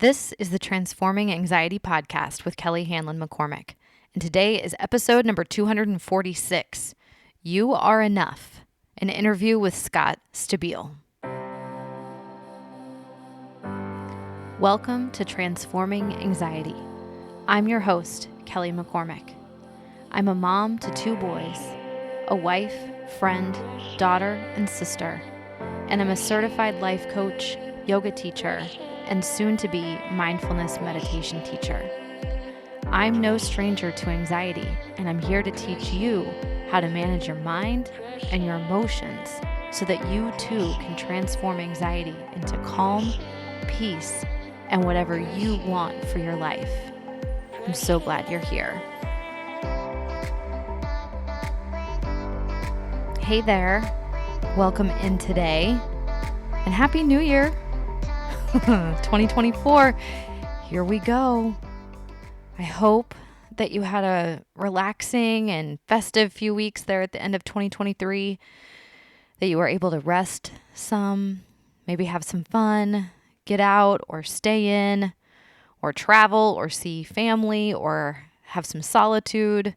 This is the Transforming Anxiety podcast with Kelly Hanlon McCormick, and today is episode number 246, You Are Enough, an interview with Scott Stabile. Welcome to Transforming Anxiety. I'm your host, Kelly McCormick. I'm a mom to 2 boys, a wife, friend, daughter, and sister, and I'm a certified life coach, yoga teacher, and soon-to-be mindfulness meditation teacher. I'm no stranger to anxiety, and I'm here to teach you how to manage your mind and your emotions so that you too can transform anxiety into calm, peace, and whatever you want for your life. I'm so glad you're here. Hey there, welcome in today, and Happy New Year! 2024, here we go. I hope that you had a relaxing and festive few weeks there at the end of 2023, that you were able to rest some, maybe have some fun, get out or stay in, or travel or see family or have some solitude,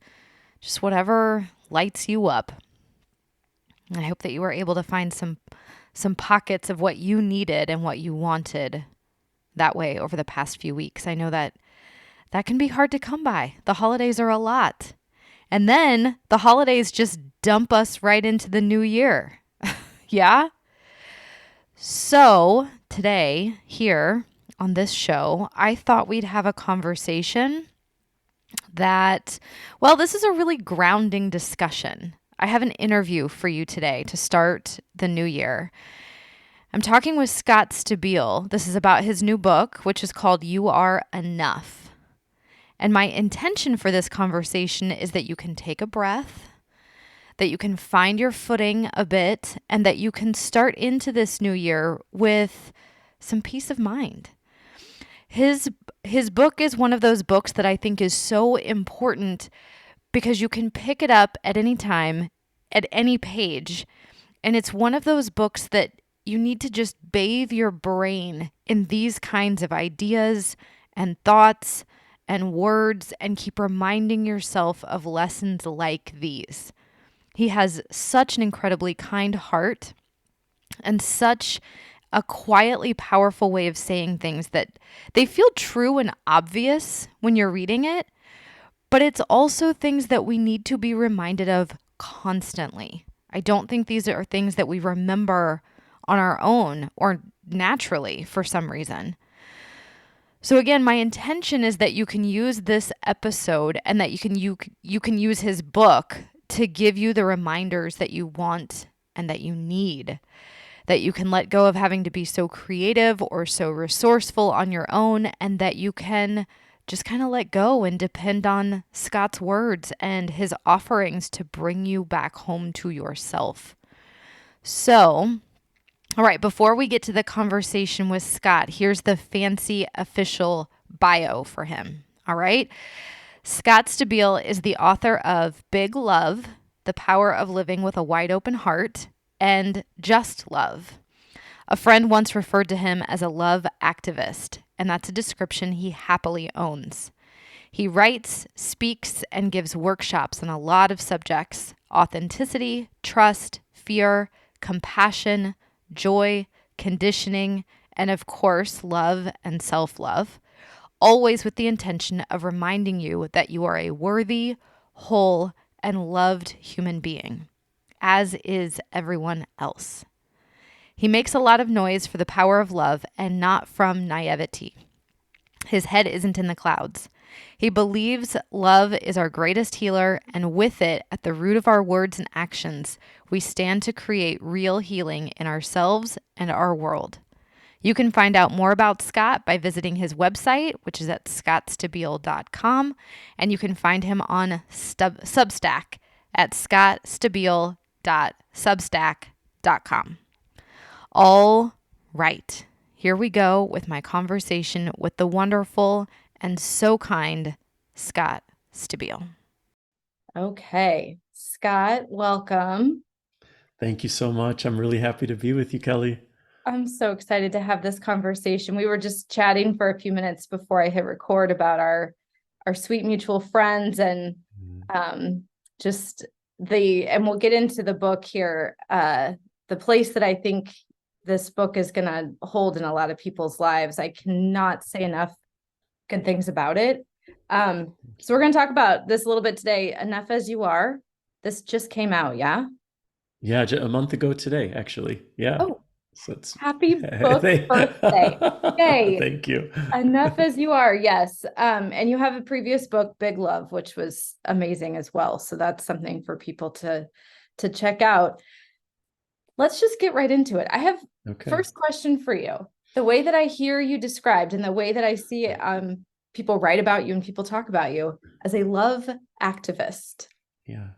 just whatever lights you up. I hope that you were able to find some pockets of what you needed and what you wanted that way over the past few weeks. I know that can be hard to come by. The holidays are a lot. And then the holidays just dump us right into the new year. Yeah? So today, here on this show, I thought we'd have a conversation that, well, this is a really grounding discussion. I have an interview for you today to start the new year. I'm talking with Scott Stabile. This is about his new book, which is called You Are Enough. And my intention for this conversation is that you can take a breath, that you can find your footing a bit, and that you can start into this new year with some peace of mind. His book is one of those books that I think is so important because you can pick it up at any time, at any page. And it's one of those books that you need to just bathe your brain in these kinds of ideas and thoughts and words and keep reminding yourself of lessons like these. He has such an incredibly kind heart and such a quietly powerful way of saying things that they feel true and obvious when you're reading it, but it's also things that we need to be reminded of constantly. I don't think these are things that we remember on our own or naturally for some reason. So again, my intention is that you can use this episode and that you can use his book to give you the reminders that you want and that you need, that you can let go of having to be so creative or so resourceful on your own, and that you can just kind of let go and depend on Scott's words and his offerings to bring you back home to yourself. So, all right, before we get to the conversation with Scott, here's the fancy official bio for him. All right. Scott Stabile is the author of Big Love, The Power of Living with a Wide Open Heart, and Just Love. A friend once referred to him as a love activist, and that's a description he happily owns. He writes, speaks, and gives workshops on a lot of subjects: authenticity, trust, fear, compassion, joy, conditioning, and of course, love and self-love, always with the intention of reminding you that you are a worthy, whole, and loved human being, as is everyone else. He makes a lot of noise for the power of love and not from naivety. His head isn't in the clouds. He believes love is our greatest healer, and with it, at the root of our words and actions, we stand to create real healing in ourselves and our world. You can find out more about Scott by visiting his website, which is at scottstabile.com, and you can find him on Substack at scottstabile.substack.com. All right, here we go with my conversation with the wonderful and so kind Scott Stabile. Okay, Scott, welcome. Thank you so much. I'm really happy to be with you, Kelly. I'm so excited to have this conversation. We were just chatting for a few minutes before I hit record about our sweet mutual friends and Mm. um just and we'll get into the book here. The place that I think this book is gonna hold in a lot of people's lives. I cannot say enough good things about it. So we're gonna talk about this a little bit today. Enough as You Are. This just came out, yeah? Yeah, a month ago today, actually. Yeah. Oh, So it's happy book birthday. Yay. thank you. Enough as You Are, yes. And you have a previous book, Big Love, which was amazing as well. So that's something for people to check out. Let's just get right into it. I have Okay. first question for you. The way that I hear you described and the way that I see people write about you and people talk about you as a love activist. Yeah.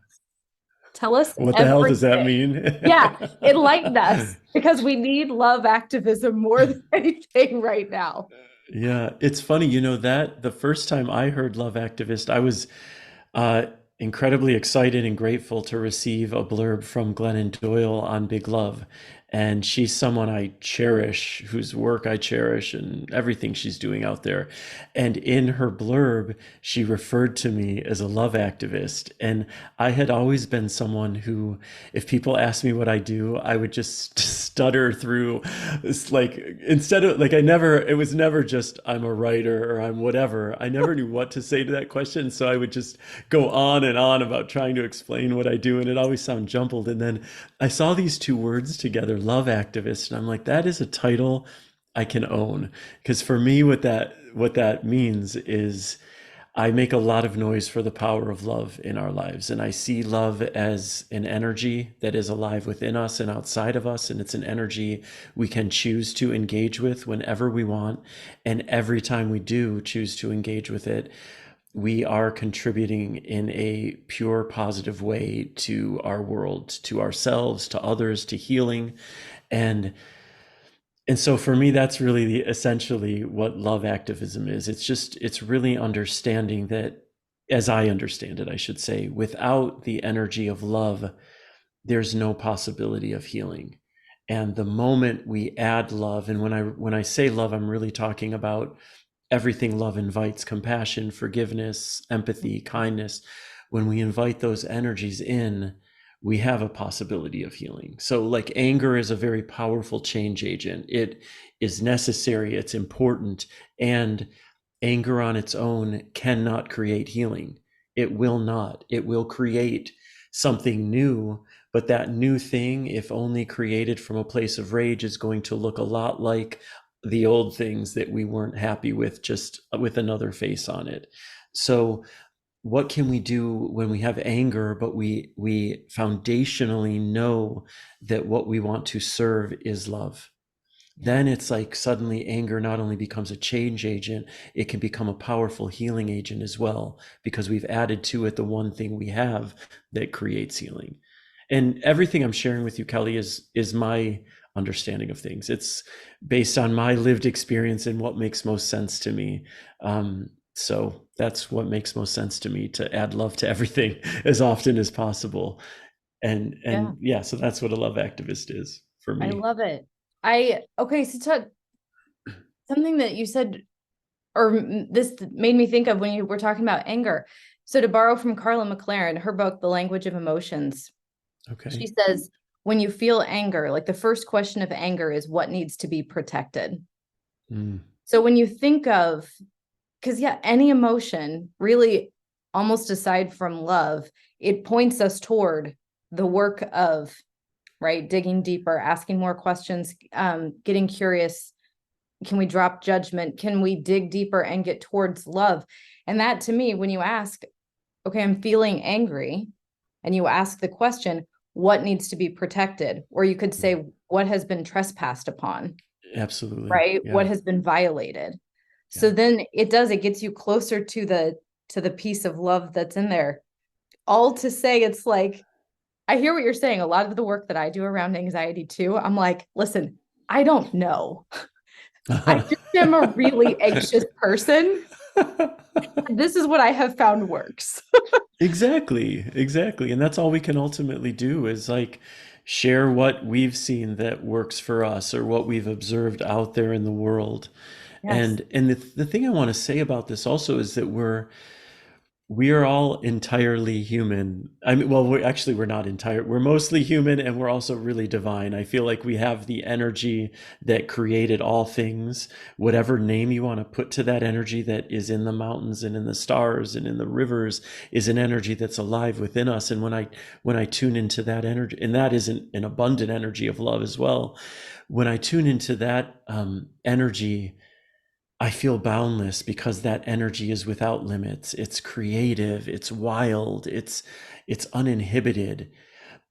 Tell us What the hell does that everything. mean? Yeah, enlighten us because we need love activism more than anything right now. Yeah, it's funny, that the first time I heard Love Activist, I was uh, incredibly excited and grateful to receive a blurb from Glennon Doyle on Big Love. And she's someone I cherish, whose work I cherish, and everything she's doing out there. And in her blurb, she referred to me as a love activist. And I had always been someone who, if people asked me what I do, I would just stutter through. It's like, instead of like, it was never just I'm a writer or I'm whatever. I never knew what to say to that question. So I would just go on and on about trying to explain what I do. And it always sounded jumbled. And then I saw these two words together, love activist. And I'm like, that is a title I can own. Because for me, what that means is I make a lot of noise for the power of love in our lives. And I see love as an energy that is alive within us and outside of us. And it's an energy we can choose to engage with whenever we want. And every time we do choose to engage with it, we are contributing in a pure positive way to our world, to ourselves, to others, to healing. And and so for me, that's really essentially what love activism is. It's really understanding that, as I understand it, I should say, without the energy of love, there's no possibility of healing. And the moment we add love, and when I say love, I'm really talking about everything love invites: compassion, forgiveness, empathy, kindness. When we invite those energies in, we have a possibility of healing. So, like, anger is a very powerful change agent. It is necessary, it's important, and anger on its own cannot create healing. It will not. It will create something new, but that new thing, if only created from a place of rage, is going to look a lot like the old things that we weren't happy with, just with another face on it. So what can we do when we have anger, but we foundationally know that what we want to serve is love? Yeah. Then it's like suddenly anger not only becomes a change agent, it can become a powerful healing agent as well, because we've added to it the one thing we have that creates healing. And everything I'm sharing with you, Kelly, is my understanding of things. It's based on my lived experience and what makes most sense to me. So that's what makes most sense to me, to add love to everything as often as possible. Yeah. And yeah, so that's what a love activist is for I me. love it. Okay, so something that you said, this made me think of when you were talking about anger. So to borrow from Carla McLaren, her book, The Language of Emotions, she Okay. says, when you feel anger, like the first question of anger is what needs to be protected. Mm, So when you think of, because yeah, any emotion really, almost aside from love, it points us toward the work of, right, digging deeper, asking more questions, getting curious. Can we drop judgment? Can we dig deeper and get towards love? And that, to me, when you ask, okay, I'm feeling angry, and you ask the question, what needs to be protected? Or you could mm. say, what has been trespassed upon, Absolutely. right? What Yeah. has been violated? So Yeah. then it gets you closer to the piece of love that's in there. All to say, it's like, I hear what you're saying. A lot of the work that I do around anxiety too, I'm like, listen, I don't know. I just am a really anxious person. This is what I have found works. Exactly, exactly. And that's all we can ultimately do is, like, share what we've seen that works for us or what we've observed out there in the world. Yes. And the thing I want to say about this also is that we are all entirely human. I mean, well, we're not entire. We're mostly human, and we're also really divine. I feel like we have the energy that created all things. Whatever name you want to put to that energy that is in the mountains and in the stars and in the rivers is an energy that's alive within us. And when I tune into that energy, and that is an abundant energy of love as well. When I tune into that energy, I feel boundless because that energy is without limits. It's creative, it's wild, it's uninhibited.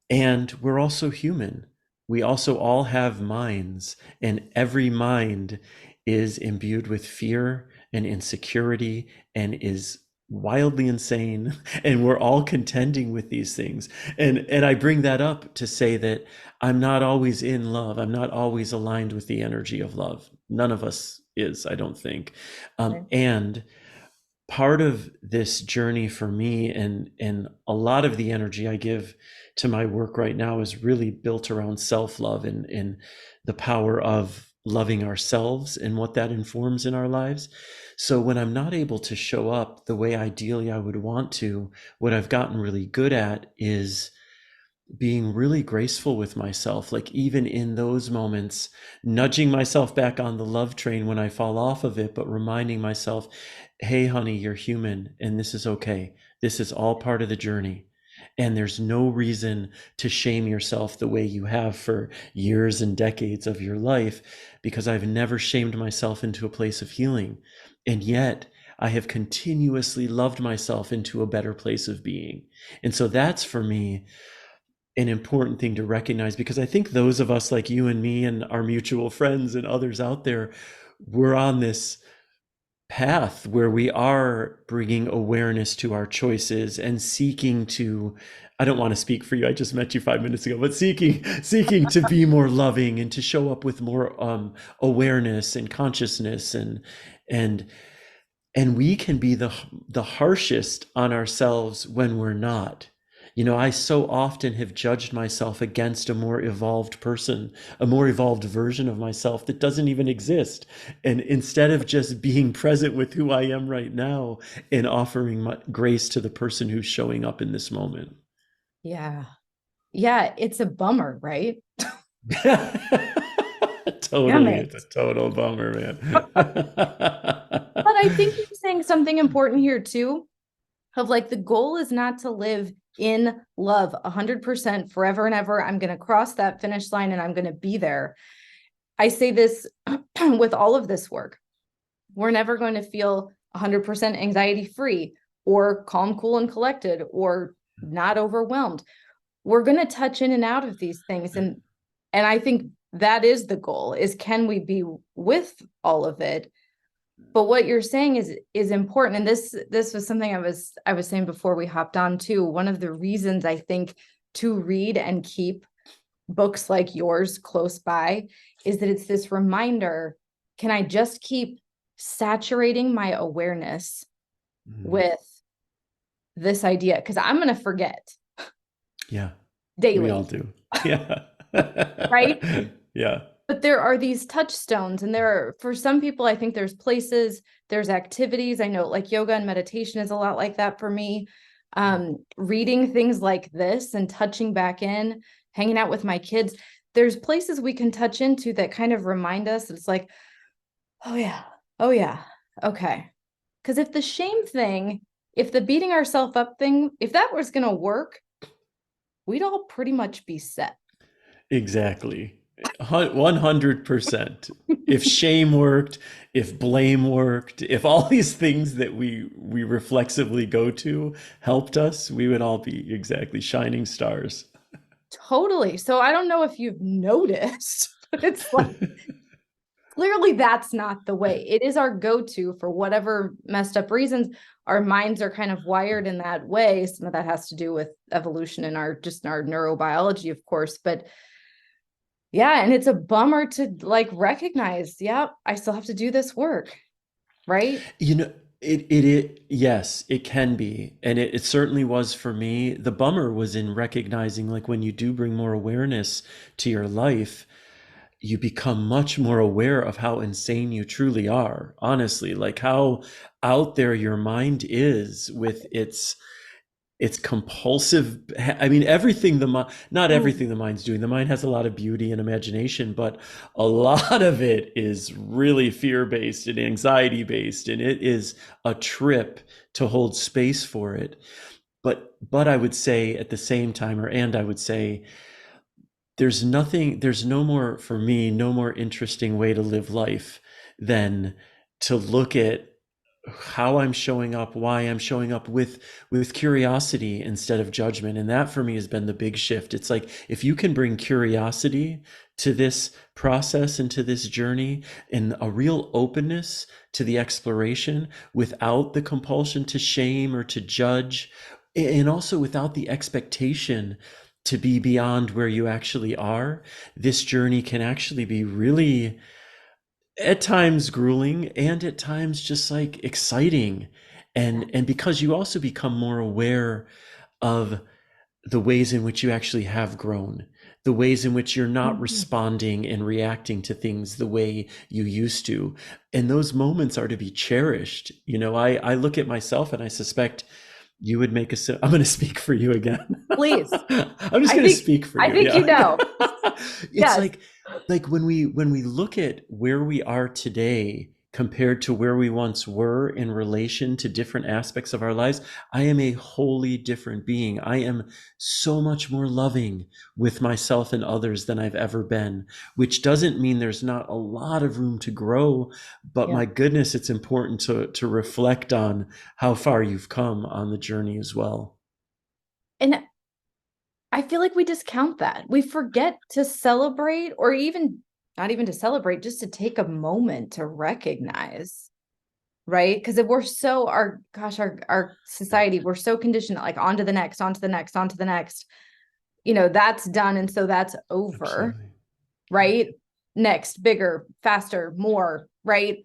And we're also human. We also all have minds, and every mind is imbued with fear and insecurity and is wildly insane. And we're all contending with these things. And I bring that up to say that I'm not always in love. I'm not always aligned with the energy of love. None of us is, I don't think. Right. And part of this journey for me, and a lot of the energy I give to my work right now is really built around self-love and the power of loving ourselves and what that informs in our lives. So when I'm not able to show up the way ideally I would want to, what I've gotten really good at is being really graceful with myself, like even in those moments, nudging myself back on the love train when I fall off of it, but reminding myself, hey, honey, you're human and this is okay. This is all part of the journey. And there's no reason to shame yourself the way you have for years and decades of your life, because I've never shamed myself into a place of healing. And yet, I have continuously loved myself into a better place of being. And so that's for me an important thing to recognize, because I think those of us like you and me and our mutual friends and others out there, we're on this path where we are bringing awareness to our choices and seeking to, I don't want to speak for you, I just met you 5 minutes ago, but seeking to be more loving and to show up with more awareness and consciousness, and and we can be the harshest on ourselves when we're not. You know, I so often have judged myself against a more evolved person, a more evolved version of myself that doesn't even exist. And instead of just being present with who I am right now and offering my grace to the person who's showing up in this moment. Yeah. Yeah. It's a bummer, right? Damn Totally. it. It's a total bummer, man. But I think you're saying something important here too, of like the goal is not to live in love 100% forever and ever. I'm going to cross that finish line and I'm going to be there. I say this with all of this work. We're never going to feel 100% anxiety free or calm, cool, and collected or not overwhelmed. We're going to touch in and out of these things. And I think that is the goal, is can we be with all of it? But what you're saying is important. And this was something I was saying before we hopped on too. One of the reasons I think to read and keep books like yours close by is that it's this reminder, can I just keep saturating my awareness with this idea? Because I'm going to forget Yeah, we all daily, do. Yeah. right? Yeah. But there are these touchstones, and there are, for some people, I think there's places, there's activities. I know like yoga and meditation is a lot like that for me. Reading things like this and touching back in, hanging out with my kids. There's places we can touch into that kind of remind us. It's like, oh yeah, okay. Because if the shame thing, if the beating ourselves up thing, if that was going to work, we'd all pretty much be set. Exactly. 100%. If shame worked, if blame worked, if all these things that we reflexively go to helped us, we would all be exactly shining stars. Totally. So I don't know if you've noticed, but it's like clearly that's not the way. It is our go-to for whatever messed up reasons. Our minds are kind of wired in that way. Some of that has to do with evolution and our neurobiology, of course. But yeah, and it's a bummer to like recognize, yeah, I still have to do this work, right? You know, yes, it can be. And it certainly was for me. The bummer was in recognizing, like, when you do bring more awareness to your life, you become much more aware of how insane you truly are, honestly, like how out there your mind is with its compulsive. I mean, everything not Mm. everything the mind's doing. The mind has a lot of beauty and imagination, but a lot of it is really fear-based and anxiety-based, and it is a trip to hold space for it. But I would say at the same time, I would say there's no more, for me, no more interesting way to live life than to look at how I'm showing up, why I'm showing up, with curiosity instead of judgment. And that for me has been the big shift. It's like, if you can bring curiosity to this process and to this journey, and a real openness to the exploration without the compulsion to shame or to judge, and also without the expectation to be beyond where you actually are, this journey can actually be really, at times grueling, and at times just like exciting. And because you also become more aware of the ways in which you actually have grown, the ways in which you're not Mhm. responding and reacting to things the way you used to. And those moments are to be cherished. I look at myself, and I suspect you would make I'm going to speak for you again. Please. I'm just I going to think speak for I you. think you Yeah. know. It's Yes. like when we look at where we are today compared to where we once were in relation to different aspects of our lives, I am a wholly different being. I am so much more loving with myself and others than I've ever been, which doesn't mean there's not a lot of room to grow, but Yeah. my goodness, it's important to reflect on how far you've come on the journey as well. And I feel like we discount that. We forget to celebrate, or even not even to celebrate, just to take a moment to recognize, right? Because if we're so, our gosh, our society, we're so conditioned, like on to the next, on to the next, on to the next, that's done. And so that's over, Absolutely. right? Next, bigger, faster, more, right?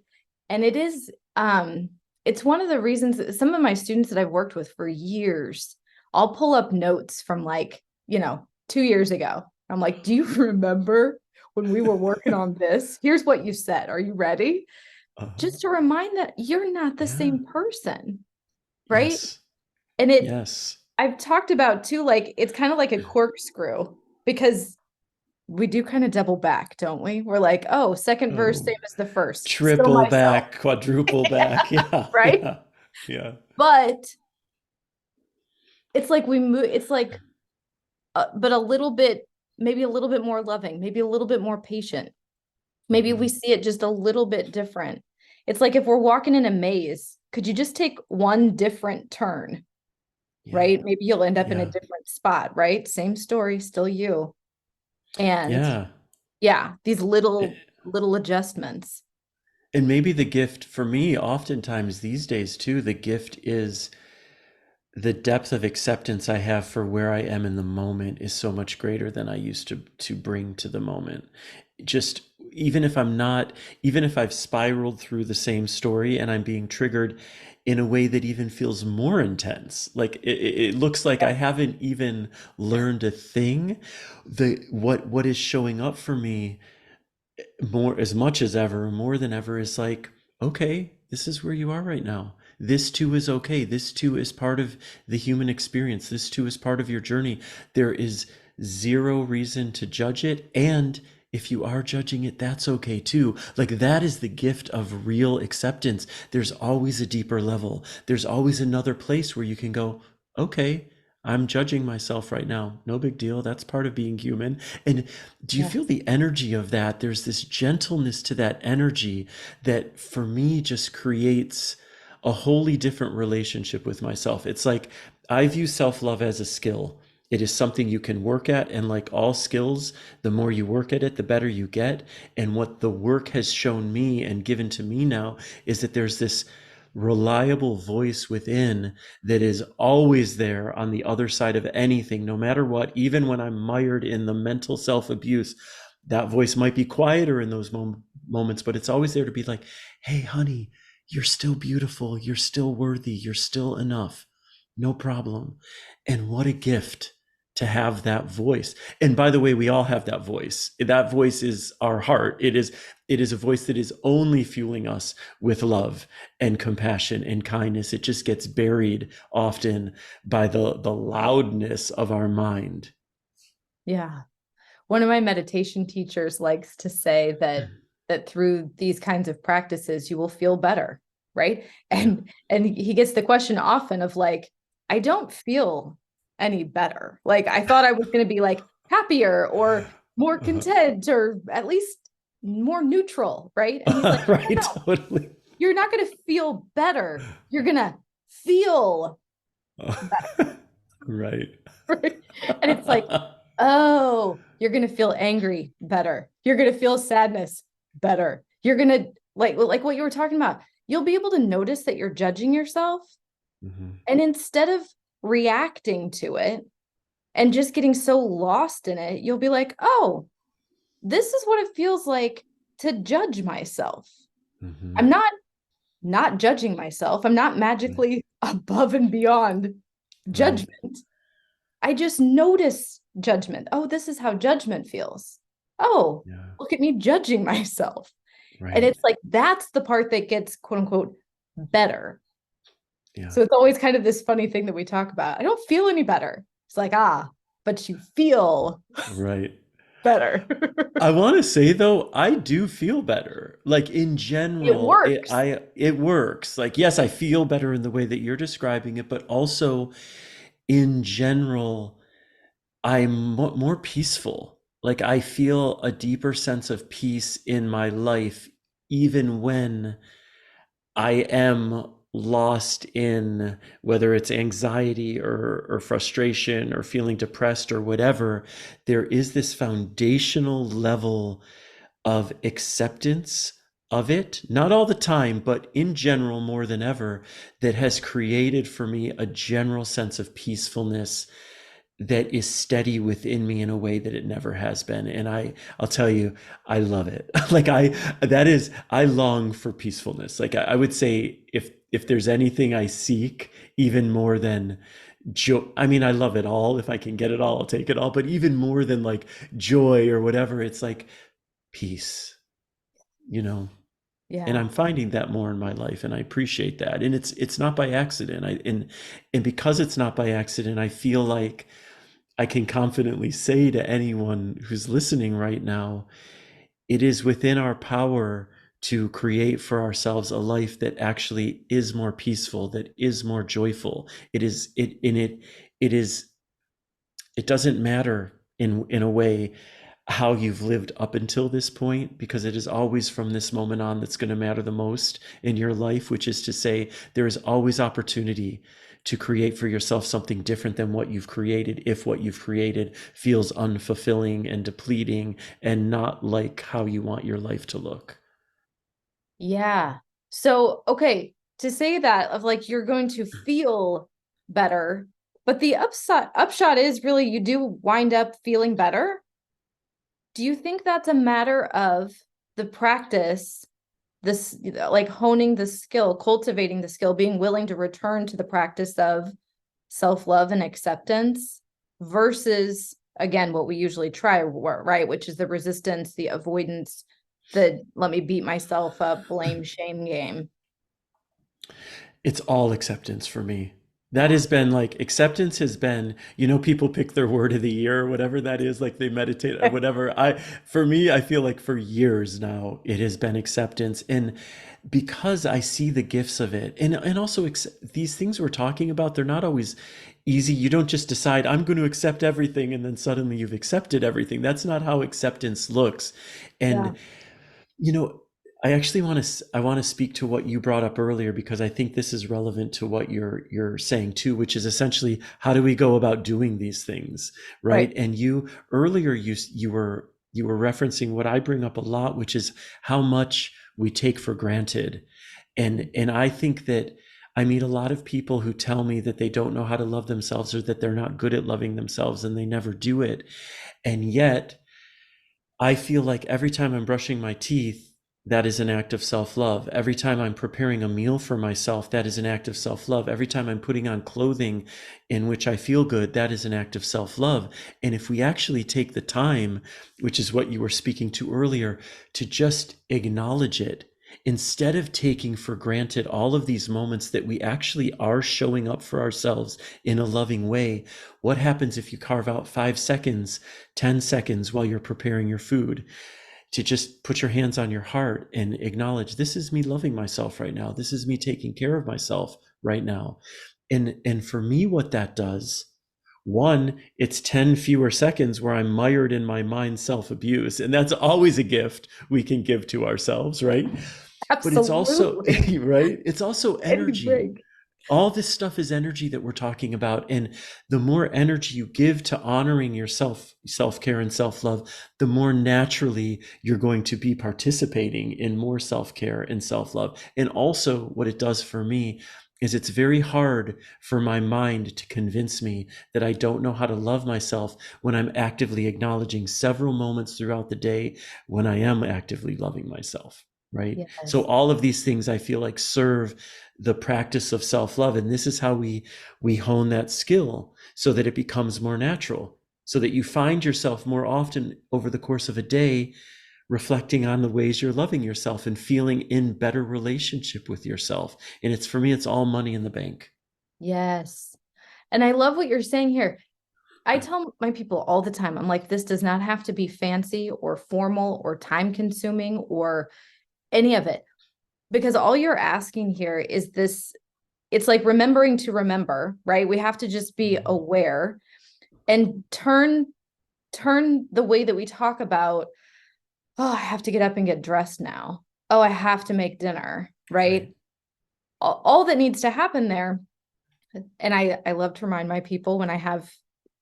And it's one of the reasons that some of my students that I've worked with for years, I'll pull up notes from, like, 2 years ago. I'm like, do you remember when we were working on this? Here's what you said. Are you ready? Uh-huh. Just to remind that you're not the Yeah. same person, right? Yes. And Yes. I've talked about too, like, it's kind of like a corkscrew, because we do kind of double back, don't we? We're like, oh, second verse, Oh, same as the first, still triple myself, back, quadruple back. Yeah. right? Yeah. Yeah. But it's like we move, it's like, but a little bit, maybe a little bit more loving, maybe a little bit more patient. Maybe we Hmm. see it just a little bit different. It's like if we're walking in a maze, could you just take one different turn, Yeah. right? Maybe you'll end up in a Yeah. different spot, right? Same story, still you. And Yeah. yeah, these little adjustments. And maybe the gift for me, oftentimes these days too, the gift is the depth of acceptance I have for where I am in the moment is so much greater than I used to bring to the moment. Just, even if I'm not, even if I've spiraled through the same story and I'm being triggered in a way that even feels more intense, like it looks like I haven't even learned a thing. What is showing up for me more, as much as ever, more than ever, is like, okay, this is where you are right now. This too is okay. This too is part of the human experience. This too is part of your journey. There is zero reason to judge it. And if you are judging it, that's okay too. Like, that is the gift of real acceptance. There's always a deeper level. There's always another place where you can go, okay, I'm judging myself right now. No big deal. That's part of being human. And do you Yeah. feel the energy of that? There's this gentleness to that energy that for me just creates a wholly different relationship with myself. It's like, I view self-love as a skill. It is something you can work at. And like all skills, the more you work at it, the better you get. And what the work has shown me and given to me now is that there's this reliable voice within that is always there on the other side of anything, no matter what. Even when I'm mired in the mental self abuse, that voice might be quieter in those moments, but it's always there to be like, hey, honey, you're still beautiful, you're still worthy, you're still enough, no problem. And what a gift to have that voice. And by the way, we all have that voice. That voice is our heart. It is a voice that is only fueling us with love and compassion and kindness. It just gets buried often by the loudness of our mind. Yeah. One of my meditation teachers likes to say that through these kinds of practices you will feel better, right? Yeah. And he gets the question often of like, I don't feel any better. Like I thought I was going to be like happier or more content or at least more neutral, right? And he's like, Right, no, totally. you're not going to feel better. You're going to feel Right. better. And it's like, oh, you're going to feel angry better. You're going to feel sadness better. You're going to like what you were talking about. You'll be able to notice that you're judging yourself. Mhm. And instead of reacting to it and just getting so lost in it, you'll be like, oh, this is what it feels like to judge myself. Mhm. I'm not judging myself. I'm not Right. magically above and beyond Right. judgment. I just notice judgment. Oh, this is how judgment feels. Oh, Yeah. look at me judging myself. And Right. it's like that's the part that gets quote unquote better. Yeah. So it's always kind of this funny thing that we talk about. I don't feel any better. It's like, but you feel Right. better. I want to say though, I do feel better. Like in It general, works. it works. Like yes, I feel better in the way that you're describing it, but also in general, I'm more peaceful. Like I feel a deeper sense of peace in my life, even when I am lost in whether it's anxiety or frustration or feeling depressed or whatever. There is this foundational level of acceptance of it, not all the time, but in general, more than ever, that has created for me a general sense of peacefulness that is steady within me in a way that it never has been. And I'll tell you, I love it. Like I long for peacefulness. Like I would say if there's anything I seek even more than joy, I mean, I love it all. If I can get it all, I'll take it all. But even more than like joy or whatever, it's like peace, you know? And Yeah. I'm finding that more in my life, and I appreciate that. And it's not by accident. And because it's not by accident, I feel like I can confidently say to anyone who's listening right now, it is within our power to create for ourselves a life that actually is more peaceful, that is more joyful. It is it in it it is it doesn't matter in a way how you've lived up until this point, because it is always from this moment on that's going to matter the most in your life, which is to say there is always opportunity to create for yourself something different than what you've created, if what you've created feels unfulfilling and depleting and not like how you want your life to look. Yeah. So, okay, to say that of like you're going to feel better, but the upshot is really you do wind up feeling better. Do you think that's a matter of the practice, this like honing the skill, cultivating the skill, being willing to return to the practice of self-love and acceptance versus again what we usually try, right, which is the resistance, the avoidance, the let me beat myself up, blame, shame game. It's all acceptance for me. That Yeah. has been like acceptance has been, people pick their word of the year or whatever that is, like they meditate or whatever. For me, I feel like for years now, it has been acceptance. And because I see the gifts of it, and also these things we're talking about, they're not always easy. You don't just decide, I'm going to accept everything, and then suddenly you've accepted everything. That's not how acceptance looks. Yeah. And you know, I want to speak to what you brought up earlier, because I think this is relevant to what you're saying too, which is essentially how do we go about doing these things, right? Right. And you earlier you were referencing what I bring up a lot, which is how much we take for granted. And I think that I meet a lot of people who tell me that they don't know how to love themselves, or that they're not good at loving themselves, and they never do it. And yet I feel like every time I'm brushing my teeth, that is an act of self-love. Every time I'm preparing a meal for myself, that is an act of self-love. Every time I'm putting on clothing in which I feel good, that is an act of self-love. And if we actually take the time, which is what you were speaking to earlier, to just acknowledge it, instead of taking for granted all of these moments that we actually are showing up for ourselves in a loving way, what happens if you carve out 5 seconds, 10 seconds while you're preparing your food? To just put your hands on your heart and acknowledge, this is me loving myself right now. This is me taking care of myself right now. And for me, what that does, one, it's 10 fewer seconds where I'm mired in my mind self-abuse. And that's always a gift we can give to ourselves, right? But it's also, Absolutely. right? It's also Any energy. break. All this stuff is energy that we're talking about. And the more energy you give to honoring yourself, self-care and self-love, the more naturally you're going to be participating in more self-care and self-love. And also what it does for me is it's very hard for my mind to convince me that I don't know how to love myself when I'm actively acknowledging several moments throughout the day when I am actively loving myself. Right. So Yes. all of these things I feel like serve the practice of self-love. And this is how we hone that skill so that it becomes more natural, so that you find yourself more often over the course of a day reflecting on the ways you're loving yourself and feeling in better relationship with yourself. And it's, for me, it's all money in the bank. Yes. And I love what you're saying here. I tell my people all the time, I'm like, this does not have to be fancy or formal or time consuming or any of it, because all you're asking here is this. It's like remembering to remember, right? We have to just be aware and turn the way that we talk about, oh, I have to get up and get dressed now. Oh, I have to make dinner, Right. right? All that needs to happen there. And I love to remind my people when I have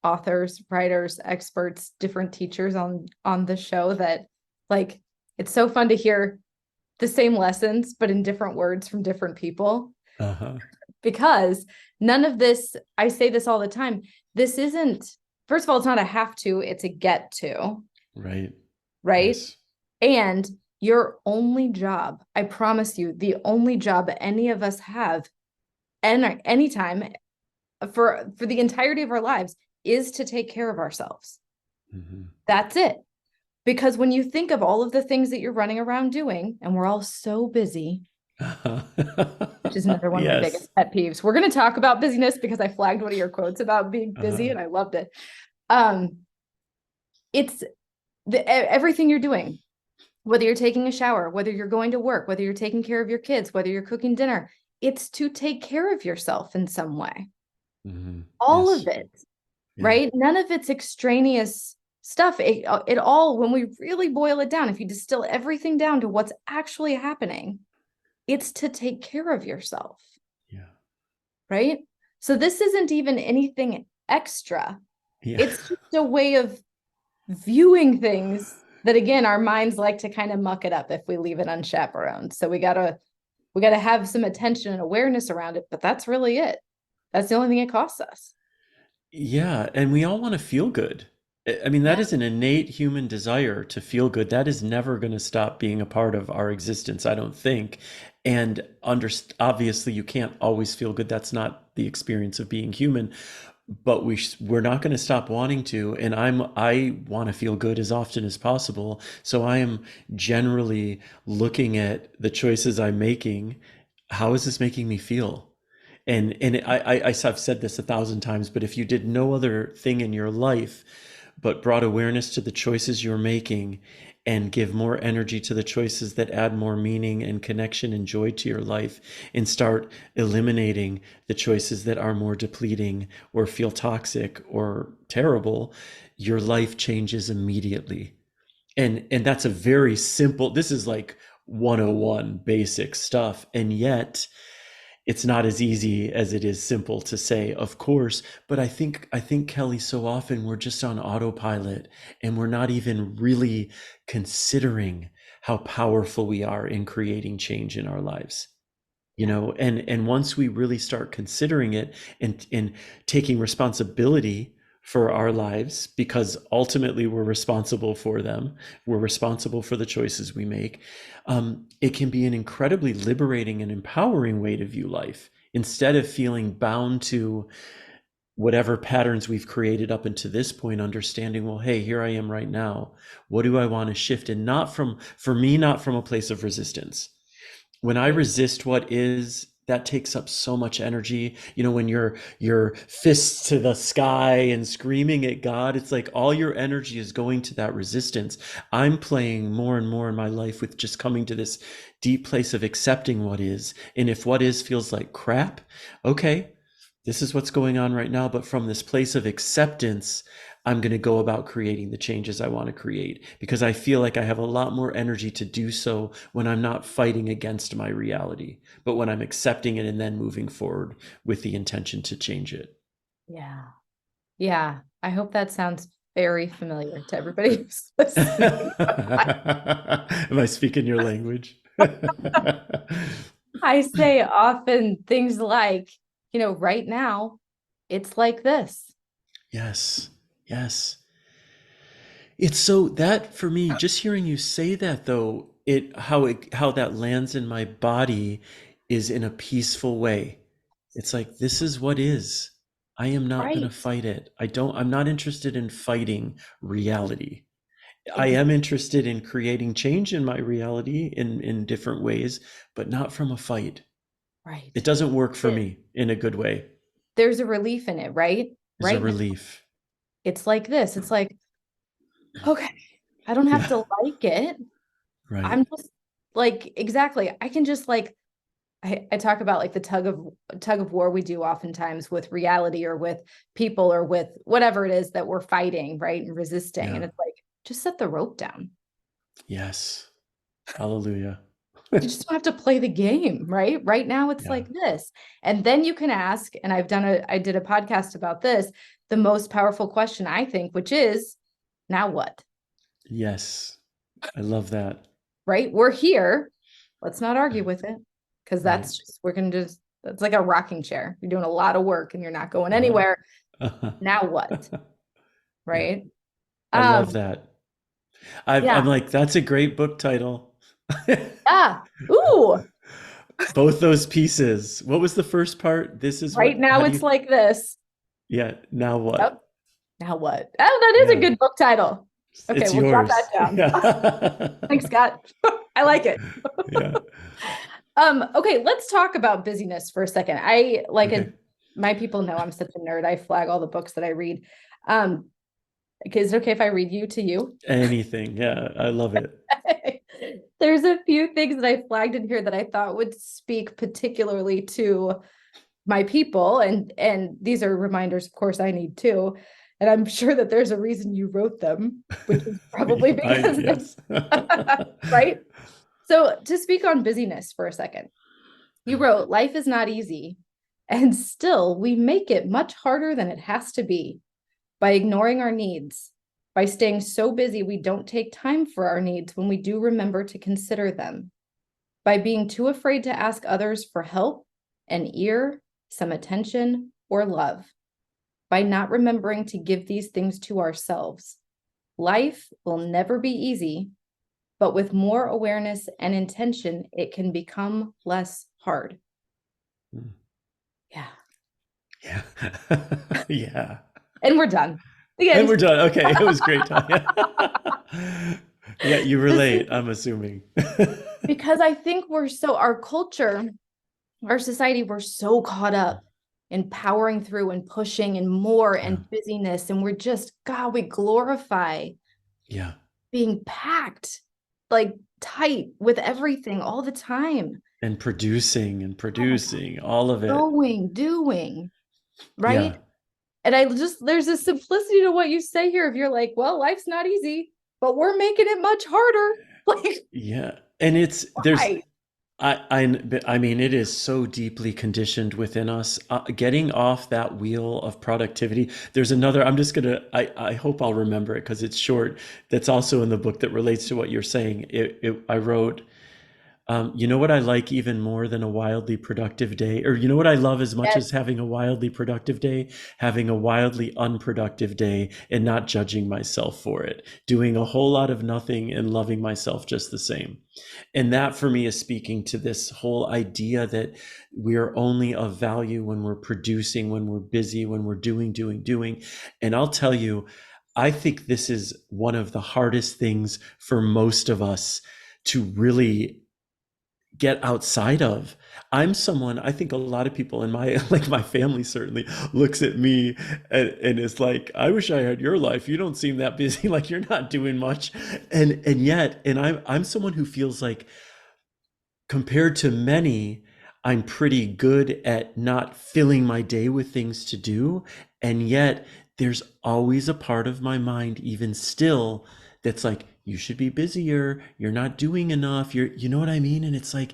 authors, writers, experts, different teachers on the show that, like, it's so fun to hear the same lessons but in different words from different people, Uh-huh. because none of this, I say this all the time, this isn't, first of all, it's not a have to, it's a get to, Right. right? Yes. And your only job, I promise you, the only job any of us have anytime for the entirety of our lives is to take care of ourselves. Mm-hmm. That's it. Because when you think of all of the things that you're running around doing, and we're all so busy, Uh-huh. which is another one of my Yes. biggest pet peeves. We're going to talk about busyness because I flagged one of your quotes about being busy Uh-huh. and I loved it. Um, it's everything you're doing, whether you're taking a shower, whether you're going to work, whether you're taking care of your kids, whether you're cooking dinner, it's to take care of yourself in some way. Mm-hmm. All of Yes. it, Yeah. right? None of it's extraneous stuff. It all, when we really boil it down, if you distill everything down to what's actually happening, it's to take care of yourself, Yeah. right? So this isn't even anything extra. Yeah. It's just a way of viewing things that, again, our minds like to kind of muck it up if we leave it unchaperoned. So we gotta have some attention and awareness around it, but that's really it. That's the only thing it costs us. Yeah, and we all want to feel good. I mean, that Yeah. is an innate human desire to feel good. That is never going to stop being a part of our existence, I don't think. And obviously, you can't always feel good. That's not the experience of being human. But we're not going to stop wanting to. And I want to feel good as often as possible. So I am generally looking at the choices I'm making. How is this making me feel? And I've said this 1,000 times, but if you did no other thing in your life but brought awareness to the choices you're making and give more energy to the choices that add more meaning and connection and joy to your life, and start eliminating the choices that are more depleting or feel toxic or terrible, your life changes immediately. And that's a very simple, this is like 101 basic stuff. And yet it's not as easy as it is simple to say, of course. But I think Kelly, so often we're just on autopilot and we're not even really considering how powerful we are in creating change in our lives. Yeah. And once we really start considering it and taking responsibility for our lives because ultimately we're responsible for them. We're responsible for the choices we make. It can be an incredibly liberating and empowering way to view life instead of feeling bound to whatever patterns we've created up until this point, understanding, well, hey, here I am right now. What do I want to shift? And not from, for me, not from a place of resistance. When I Right. resist what is, that takes up so much energy. You know, when you're fists to the sky and screaming at God, it's like all your energy is going to that resistance. I'm playing more and more in my life with just coming to this deep place of accepting what is. And if what is feels like crap, okay, this is what's going on right now. But from this place of acceptance, I'm going to go about creating the changes I want to create because I feel like I have a lot more energy to do so when I'm not fighting against my reality, but when I'm accepting it and then moving forward with the intention to change it. Yeah. Yeah. I hope that sounds very familiar to everybody who's listening. Am I speaking your language? I say often things like, right now, it's like this. Yes, yes. It's so that for me, just hearing you say that though, how that lands in my body is in a peaceful way. It's like this is what is. I am not going to Right. fight it. I'm not interested in fighting reality. I Ex- am interested in creating change in my reality in different ways, but not from a fight. It Right. doesn't work for It- me in a good way. there's a relief in it, right? There's a Right now, relief. it's like this. It's like, okay, I don't have Yeah, to like it. right. I'm just like, exactly. I can just like, I talk about like the tug of war we do oftentimes with reality or with people or with whatever it is that we're fighting, right? And resisting. Yeah. And it's like, just set the rope down. Yes. Hallelujah. You just don't have to play the game, right? Right now it's Yeah. like this. And then you can ask, and I did a podcast about this, the most powerful question I think, which is now what? Yes. I love that. Right? We're here. Let's not argue with it. Because Right. we're gonna just that's like a rocking chair. You're doing a lot of work and you're not going Uh-huh. anywhere. Uh-huh. Now what? Yeah. Right? I love Um, that. I'm yeah. like, that's a great book title. Yeah. Ooh, Both those pieces. What was the first part? This is right what, now how do it's you, like this. yeah, now Yep. what? Now what? Oh, that is a Yeah. good book title. Okay, It's we'll jot that yours. down. Yeah. Thanks, Scott. I like it. Yeah. Okay, let's talk about busyness for a second. I like Okay. a my people know I'm such a nerd. I flag all the books that I read. Um, okay, is it okay if I read you to you? Anything. Yeah. I love it. There's a few things that I flagged in here that I thought would speak particularly to my people, and these are reminders, of course, I need too. And I'm sure that there's a reason you wrote them, which is probably because Yes. right? So to speak on busyness for a second, you wrote, life is not easy, and still we make it much harder than it has to be by ignoring our needs, by staying so busy we don't take time for our needs when we do remember to consider them, by being too afraid to ask others for help, an ear, some attention, or love, by not remembering to give these things to ourselves. Life will never be easy, but with more awareness and intention, it can become less hard. Yeah. Yeah. Yeah. And we're done. The And end. we're done. Okay. It was great time. Yeah. Yeah, you This is relate, I'm assuming. because I think our culture, our society, we're so caught up in powering through and pushing and more Yeah. and busyness. And we're just, God, we glorify Yeah. being packed, like tight with everything all the time. And Oh my God. producing, all of it. Going, doing, Yeah. right? And there's a simplicity to what you say here. If you're like, well, life's not easy, but we're making it much harder. Like, Yeah. And there's, why? I mean, it is so deeply conditioned within us. Getting off that wheel of productivity. There's another, I hope I'll remember it because it's short. That's also in the book that relates to what you're saying. I wrote, You know what I like even more than a wildly productive day? Or you know what I love as much Yes. as having a wildly productive day? Having a wildly unproductive day and not judging myself for it. Doing a whole lot of nothing and loving myself just the same. And that for me is speaking to this whole idea that we are only of value when we're producing, when we're busy, when we're doing. And I'll tell you, I think this is one of the hardest things for most of us to really get outside of. I'm someone, I think a lot of people in my like my family certainly looks at me and is like, I wish I had your life. You don't seem that busy, like you're not doing much. And yet, and I'm someone who feels like compared to many, I'm pretty good at not filling my day with things to do. And yet, there's always a part of my mind, even still, that's like, you should be busier. You're not doing enough. You know what I mean? And it's like,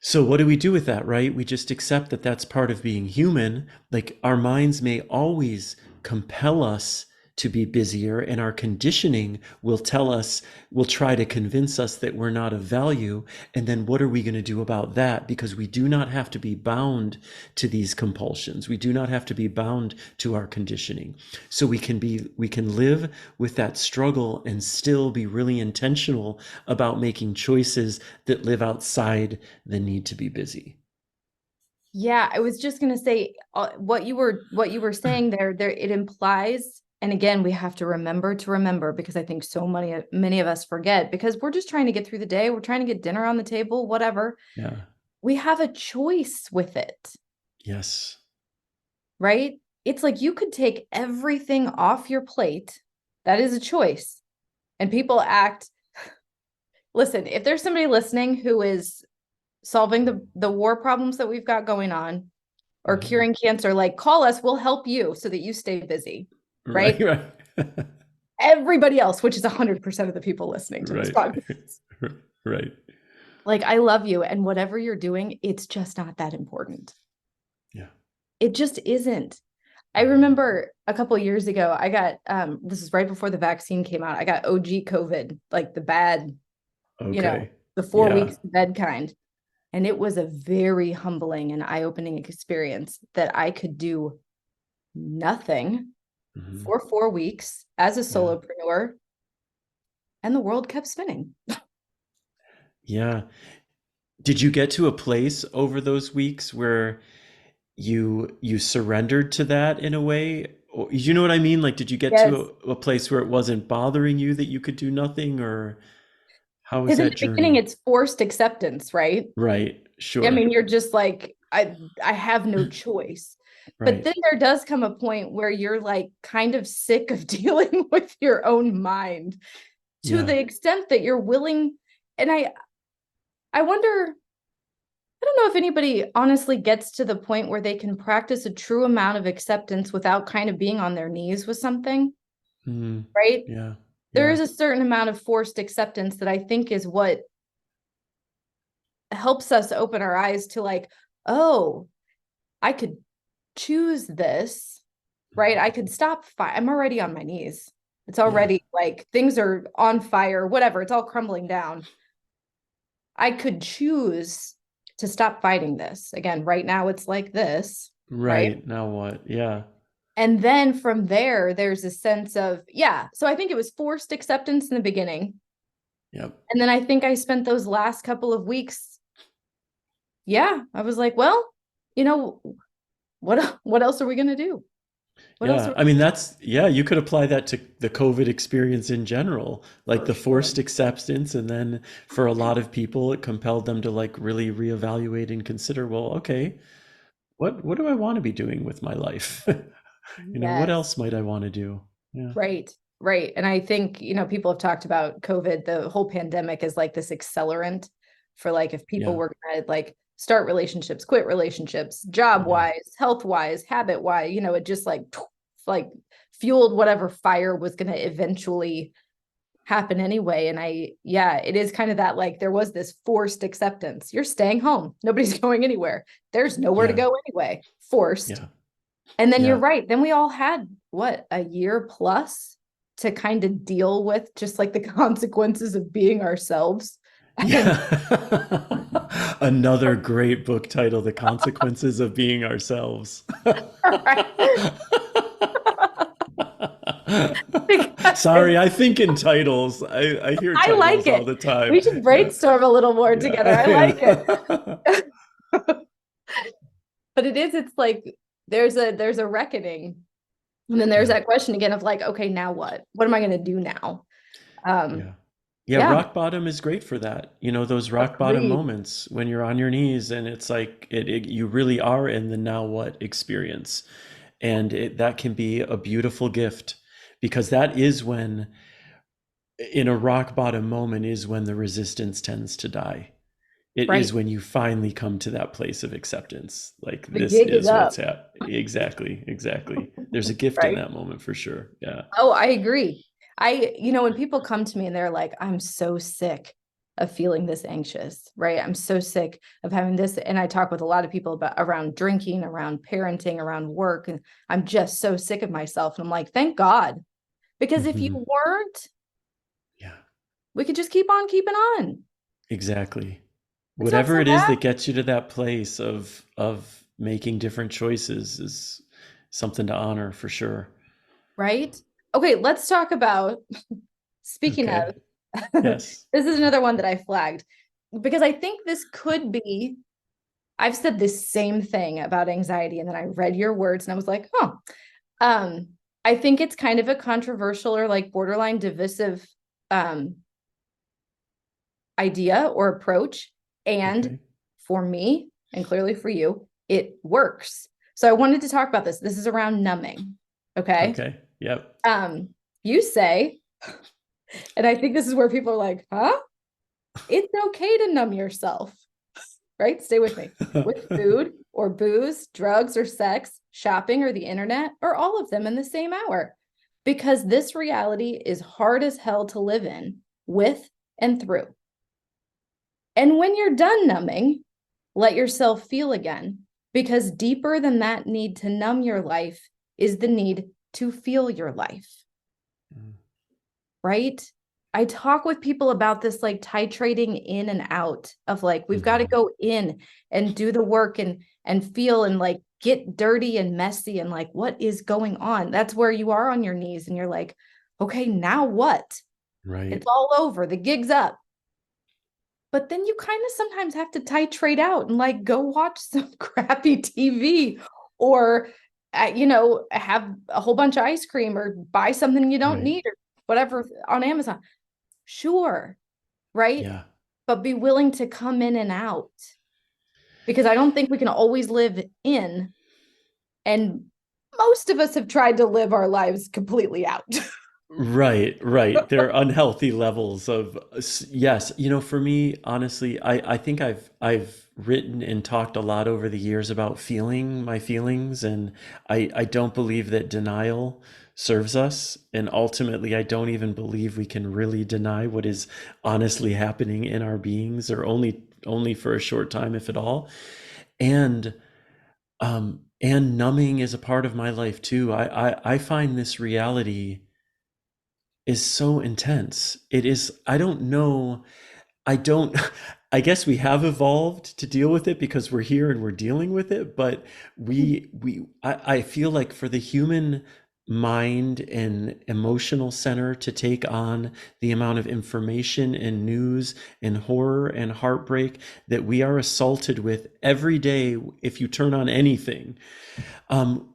so what do we do with that, right? We just accept that that's part of being human. Like our minds may always compel us to be busier, and our conditioning will tell us, will try to convince us that we're not of value. And then what are we going to do about that? Because we do not have to be bound to these compulsions. We do not have to be bound to our conditioning. So we can live with that struggle and still be really intentional about making choices that live outside the need to be busy. Yeah, I was just going to say what you were saying there it implies, and again we have to remember because I think so many of us forget because we're just trying to get through the day, we're trying to get dinner on the table, whatever. Yeah. We have a choice with it, Yes. right? It's like you could take everything off your plate. That is a choice. And people act, listen, if there's somebody listening who is solving the war problems that we've got going on or Mhm. curing cancer, like call us, we'll help you so that you stay busy, Right, right? right. Everybody else, which is 100% of the people listening to this Right. podcast, Right. like I love you and whatever you're doing, it's just not that important. Yeah. It just isn't. I remember a couple of years ago, I got this is right before the vaccine came out. I got OG COVID, like the bad, Okay. the 4 weeks Yeah. in bed kind. And it was a very humbling and eye-opening experience that I could do nothing Mhm. for 4 weeks as a Yeah. solopreneur, and the world kept spinning. Yeah. Did you get to a place over those weeks where you surrendered to that in a way? Or, you know what I mean? Like, did you get to Yes. a place where it wasn't bothering you that you could do nothing, or how was Because in that the beginning, journey? it's forced acceptance, right? Right. I Sure. mean, you're just like, I have no choice. But Right. then there does come a point where you're like kind of sick of dealing with your own mind to Yeah. the extent that you're willing. And I wonder, I don't know if anybody honestly gets to the point where they can practice a true amount of acceptance without kind of being on their knees with something, Mm. right? Yeah. There Yeah. is a certain amount of forced acceptance that I think is what helps us open our eyes to like, oh, I could choose this, right? I could stop. I'm already on my knees. It's Yeah. already like things are on fire, whatever. It's all crumbling down. I could choose to stop fighting this. Again, right now it's like this, right? Right. Now what? Yeah. And then from there, there's a sense of, yeah. So I think it was forced acceptance in the beginning. Yep. And then I think I spent those last couple of weeks, yeah, I was like, well, you know, what else are we gonna do? What else Yeah, are I mean that's yeah, you could apply that to the COVID experience in general, like for the sure? forced acceptance, and then for a lot of people, it compelled them to like really reevaluate and consider, well, okay, what do I want to be doing with my life? What Yes. else might I want to do? Yeah, Right. Right. And I think, people have talked about COVID, the whole pandemic is like this accelerant for like if people yeah, were gonna like start relationships, quit relationships, job yeah, wise, health wise, habit wise, it just like fueled whatever fire was gonna eventually happen anyway. And yeah, it is kind of that like there was this forced acceptance. You're staying home. Nobody's going anywhere. There's nowhere to yeah, go anyway. Forced. yeah, And then you're yeah, right. Then we all had what, a year plus to kind of deal with just like the consequences of being ourselves. And Yeah. Another great book title, The Consequences of Being Ourselves. right. Because Sorry, I think in titles. I hear I like titles all it. the time. We should Yeah. brainstorm a little more together. I like Yeah. it. But it's like there's a reckoning. And then there's Yeah. that question again of like, okay, now what? What am I going to do now? Yeah. Um, Yeah, yeah, rock bottom is great for that. You know, those rock bottom agreed. moments when you're on your knees and it's like you really are in the now what experience. And that can be a beautiful gift because that is when, in a rock bottom moment, is when the resistance tends to die. It is Right. when you finally come to that place of acceptance. Like, The this gig is is up, what's happening. Exactly. Exactly. There's a gift in right? that moment for sure. Yeah. Oh, I agree. When people come to me and they're like, I'm so sick of feeling this anxious, right? I'm so sick of having this. And I talk with a lot of people about around drinking, around parenting, around work. And I'm just so sick of myself. And I'm like, thank God. Because if you Hmm. weren't, Yeah. we could just keep on keeping on. Exactly. It's not Whatever so it is bad, that gets you to that place of making different choices is something to honor for sure. right? Okay, let's talk about speaking of, Okay. Yes. this is another one that I flagged because I think this could be. I've said this same thing about anxiety, and then I read your words and I was like, oh, um, I think it's kind of a controversial or like borderline divisive um idea or approach. And Okay. for me, and clearly for you, it works. So I wanted to talk about this. This is around numbing. Okay. Okay. Yep. Um, you say, and I think this is where people are like, huh? It's okay to numb yourself, right? Stay with me. With food or booze, drugs or sex, shopping or the internet, or all of them in the same hour. Because this reality is hard as hell to live in, with and through. And when you're done numbing, let yourself feel again, because deeper than that need to numb your life is the need to feel your life, right? I talk with people about this like titrating in and out of like we've got to Mhm. go in and do the work and feel and like get dirty and messy and like what is going on? That's where you are on your knees and you're like, okay, now what? Right. It's all over. The gig's up. But then you kind of sometimes have to titrate out and like go watch some crappy TV or have a whole bunch of ice cream or buy something you don't Right. need or whatever on Amazon. Sure, right? Yeah. But be willing to come in and out because I don't think we can always live in. And most of us have tried to live our lives completely out. Right, right. There are unhealthy levels of yes. You know, for me, honestly, I think I've written and talked a lot over the years about feeling my feelings, and I don't believe that denial serves us, and ultimately, I don't even believe we can really deny what is honestly happening in our beings, or only for a short time, if at all. And and numbing is a part of my life too. I find this reality is so intense. It is, I don't know, I don't, I guess we have evolved to deal with it because we're here and we're dealing with it, but I feel like for the human mind and emotional center to take on the amount of information and news and horror and heartbreak that we are assaulted with every day, if you turn on anything, um,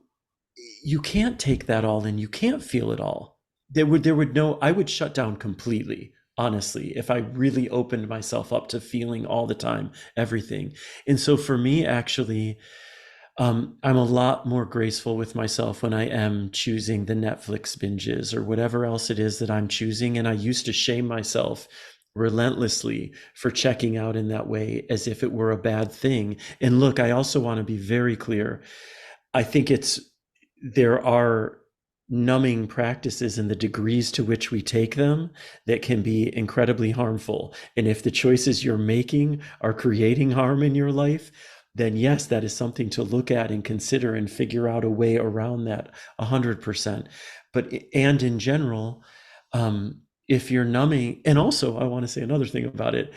you can't take that all in. You can't feel it all. There would no, I would shut down completely, honestly, if I really opened myself up to feeling all the time, everything. And so for me, actually, I'm a lot more graceful with myself when I am choosing the Netflix binges or whatever else it is that I'm choosing. And I used to shame myself relentlessly for checking out in that way as if it were a bad thing. And look, I also want to be very clear. I think there are numbing practices and the degrees to which we take them that can be incredibly harmful. And if the choices you're making are creating harm in your life, then yes, that is something to look at and consider and figure out a way around that 100%. But, and in general, if you're numbing, and also I want to say another thing about it.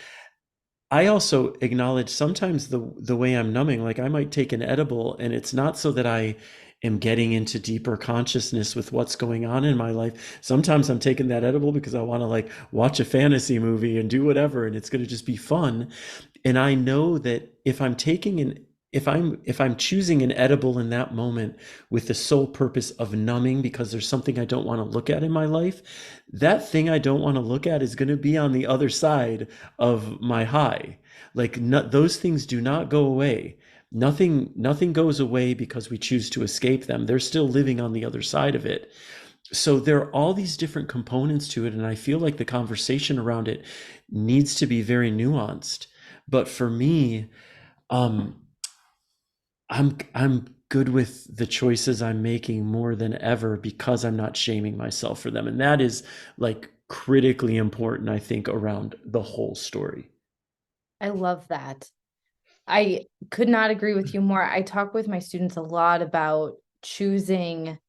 I also acknowledge sometimes the way I'm numbing, like I might take an edible and it's not so that I am getting into deeper consciousness with what's going on in my life. Sometimes I'm taking that edible because I want to like watch a fantasy movie and do whatever and it's going to just be fun. And I know that if I'm choosing an edible in that moment with the sole purpose of numbing because there's something I don't want to look at in my life, that thing I don't want to look at is going to be on the other side of my high. Like no, those things do not go away. Nothing goes away because we choose to escape them. They're still living on the other side of it. So there are all these different components to it, and I feel like the conversation around it needs to be very nuanced. But for me, um, I'm good with the choices I'm making more than ever because I'm not shaming myself for them. And that is like critically important, I think, around the whole story. I love that. I could not agree with you more. I talk with my students a lot about choosing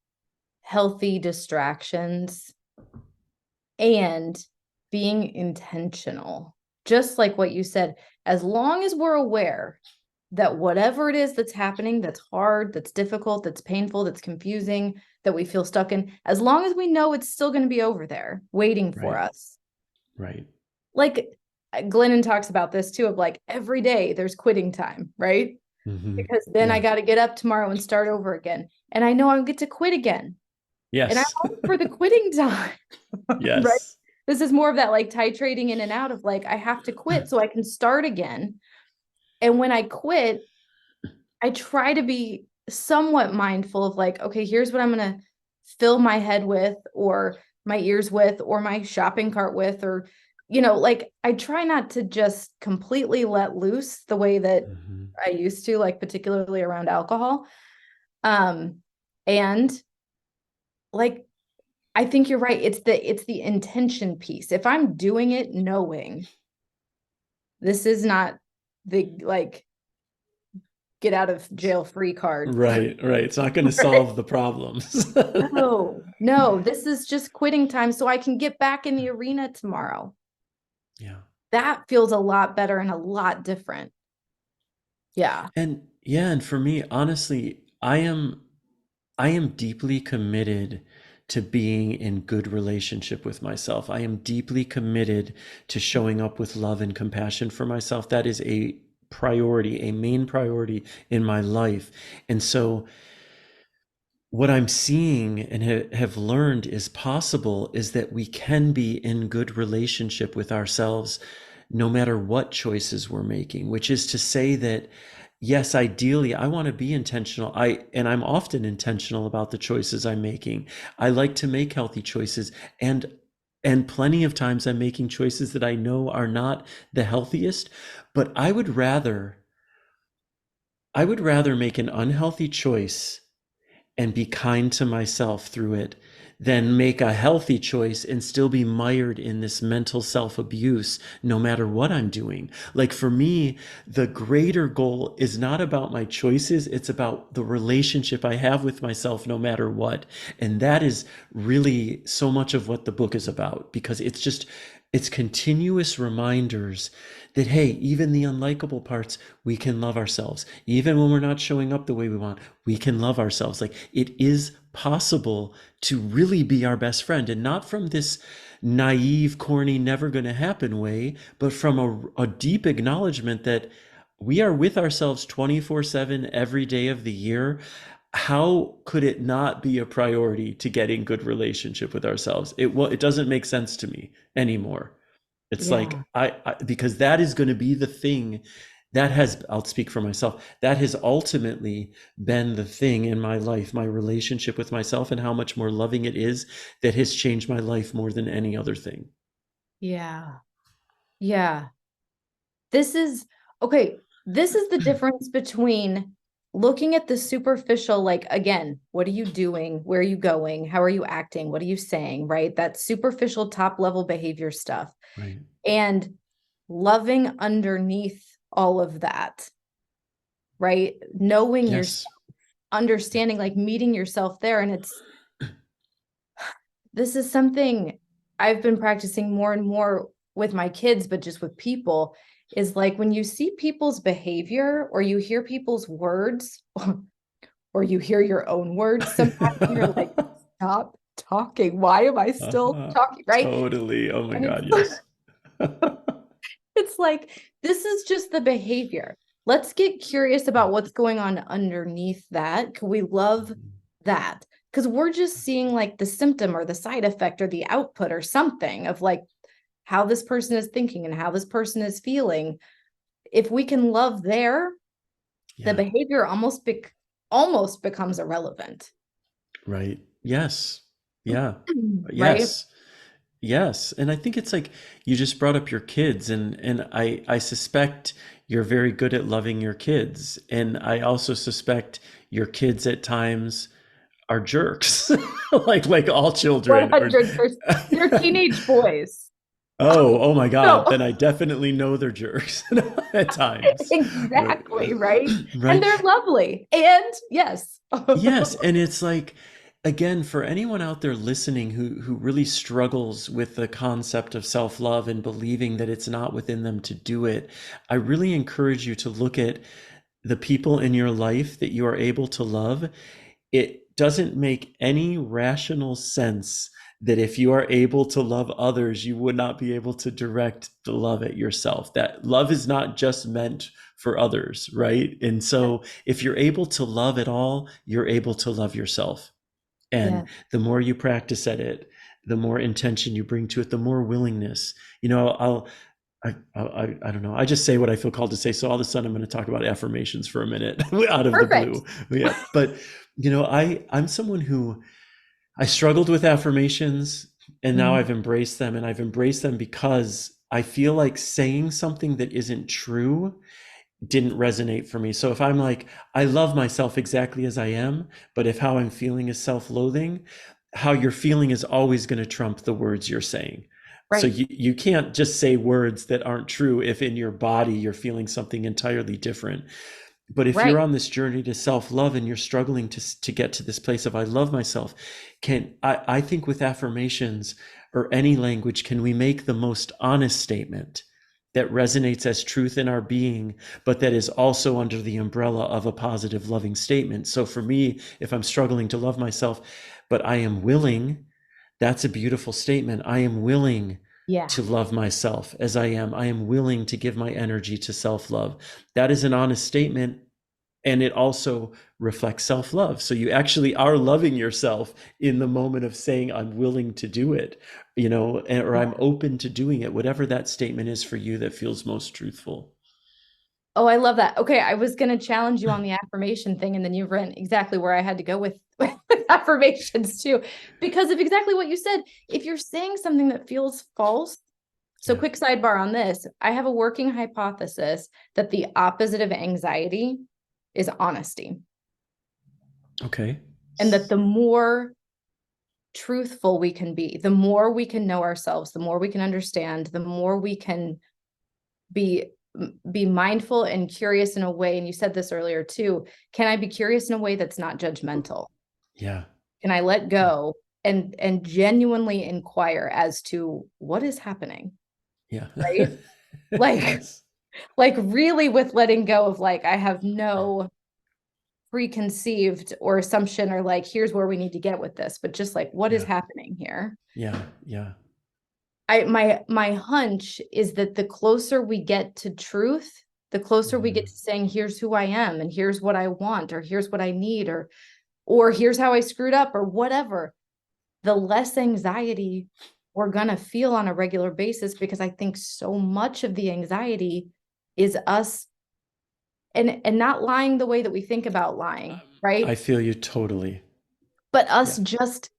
healthy distractions and being intentional. Just like what you said, as long as we're aware that whatever it is that's happening, that's hard, that's difficult, that's painful, that's confusing, that we feel stuck in, as long as we know it's still going to be over there waiting for Right. us. Right. Like Glennon talks about this too, of like every day there's quitting time, right? Hmm. Because then I Yeah. got to get up tomorrow and start over again. And I know I'll get to quit again. And I'm Yes. all for the quitting time, right? Yes. This is more of that like titrating in and out of like, I have to quit so I can start again. And when I quit, I try to be somewhat mindful of like, okay, here's what I'm going to fill my head with, or my ears with, or my shopping cart with, or, like I try not to just completely let loose the way that Hmm. I used to, like particularly around alcohol. Um, and like, I think you're right. It's the intention piece. If I'm doing it knowing this is not the like get out of jail free card. Right. Right. It's not going to Right? solve the problems. No, this is just quitting time so I can get back in the arena tomorrow. Yeah. That feels a lot better and a lot different. Yeah. And yeah, and for me, honestly, I am deeply committed to being in good relationship with myself. I am deeply committed to showing up with love and compassion for myself. That is a priority, a main priority in my life. And so what I'm seeing and have learned is possible is that we can be in good relationship with ourselves no matter what choices we're making, which is to say that yes, ideally I want to be intentional. I'm often intentional about the choices I'm making. I like to make healthy choices and plenty of times I'm making choices that I know are not the healthiest, but I would rather make an unhealthy choice and be kind to myself through it than make a healthy choice and still be mired in this mental self abuse no matter what I'm doing. Like for me, the greater goal is not about my choices, it's about the relationship I have with myself no matter what. And that is really so much of what the book is about because it's continuous reminders that hey, even the unlikable parts, we can love ourselves. Even when we're not showing up the way we want, we can love ourselves. Like it is possible to really be our best friend, and not from this naive, corny, never going to happen way, but from a deep acknowledgement that we are with ourselves 24/7 every day of the year. How could it not be a priority to get in good relationship with ourselves? It doesn't make sense to me anymore. It's Yeah. like I because that is going to be the thing that has, I'll speak for myself, that has ultimately been the thing in my life, my relationship with myself and how much more loving it is that has changed my life more than any other thing. Yeah. Yeah. This is okay. This is the difference between looking at the superficial, like, again, what are you doing? Where are you going? How are you acting? What are you saying? Right? That superficial top level behavior stuff, Right. and loving underneath all of that, right? Knowing yourself, Yes. understanding, like meeting yourself there. And this is something I've been practicing more and more with my kids, but just with people, is like when you see people's behavior or you hear people's words or you hear your own words, sometimes you're like, stop talking. Why am I still talking? Right. Totally. Oh my And God, yes. it's like, this is just the behavior. Let's get curious about what's going on underneath that. Can we love that? Because we're just seeing like the symptom or the side effect or the output or something of like how this person is thinking and how this person is feeling. If we can love there, the Yeah, behavior almost becomes irrelevant. right. Yes. Yeah. Right? Yes. Yes. And I think it's like you just brought up your kids, and I suspect you're very good at loving your kids. And I also suspect your kids at times are jerks. Like all children or 100%. They're teenage boys. oh my God, So then I definitely know they're jerks at times. exactly, right? And Right? they're lovely. And yes. Yes, and it's like again for anyone out there listening who really struggles with the concept of self-love and believing that it's not within them to do it, I really encourage you to look at the people in your life that you are able to love. It doesn't make any rational sense that if you are able to love others, you would not be able to direct the love at yourself. That love is not just meant for others, right? And so if you're able to love at all, you're able to love yourself. And Yeah, the more you practice at it, the more intention you bring to it, the more willingness. You know, I don't know. I just say what I feel called to say. So all of a sudden, I'm going to talk about affirmations for a minute out of the perfect. blue. Yeah, but I'm someone who I struggled with affirmations, and now Mhm. I've embraced them, and I've embraced them because I feel like saying something that isn't true didn't resonate for me. So if I'm like, I love myself exactly as I am, but if how I'm feeling is self-loathing, how you're feeling is always going to trump the words you're saying. So Right, you can't just say words that aren't true if in your body you're feeling something entirely different. But if you're right. on this journey to self-love and you're struggling to get to this place of I love myself, I think with affirmations or any language, can we make the most honest statement that resonates as truth in our being, but that is also under the umbrella of a positive, loving statement? So for me, if I'm struggling to love myself, but I am willing, that's a beautiful statement. I am willing Yeah. to love myself as I am. I am willing to give my energy to self love. That is an honest statement. And it also reflects self love. So you actually are loving yourself in the moment of saying, I'm willing to do it, or I'm Yeah. open to doing it, whatever that statement is for you that feels most truthful. Oh, I love that. Okay, I was going to challenge you on the affirmation thing, and then you've written exactly where I had to go with affirmations too, because of exactly what you said. If you're saying something that feels false, so Yeah. quick sidebar on this, I have a working hypothesis that the opposite of anxiety is honesty, Okay. and that the more truthful we can be, the more we can know ourselves, the more we can understand, the more we can be be mindful and curious in a way, and you said this earlier too, can I be curious in a way that's not judgmental? Yeah. Can I let go and genuinely inquire as to what is happening, Yeah. right? Like Yes. like really with letting go of like I have no preconceived or assumption or like here's where we need to get with this, but just like what is Yeah. happening here? Yeah. Yeah. My hunch is that the closer we get to truth, the closer we get Mhm. to saying, here's who I am, and here's what I want, or here's what I need, or here's how I screwed up, or whatever, the less anxiety we're gonna feel on a regular basis, because I think so much of the anxiety is us and not lying the way that we think about lying, I right? feel you totally. But us Yeah. just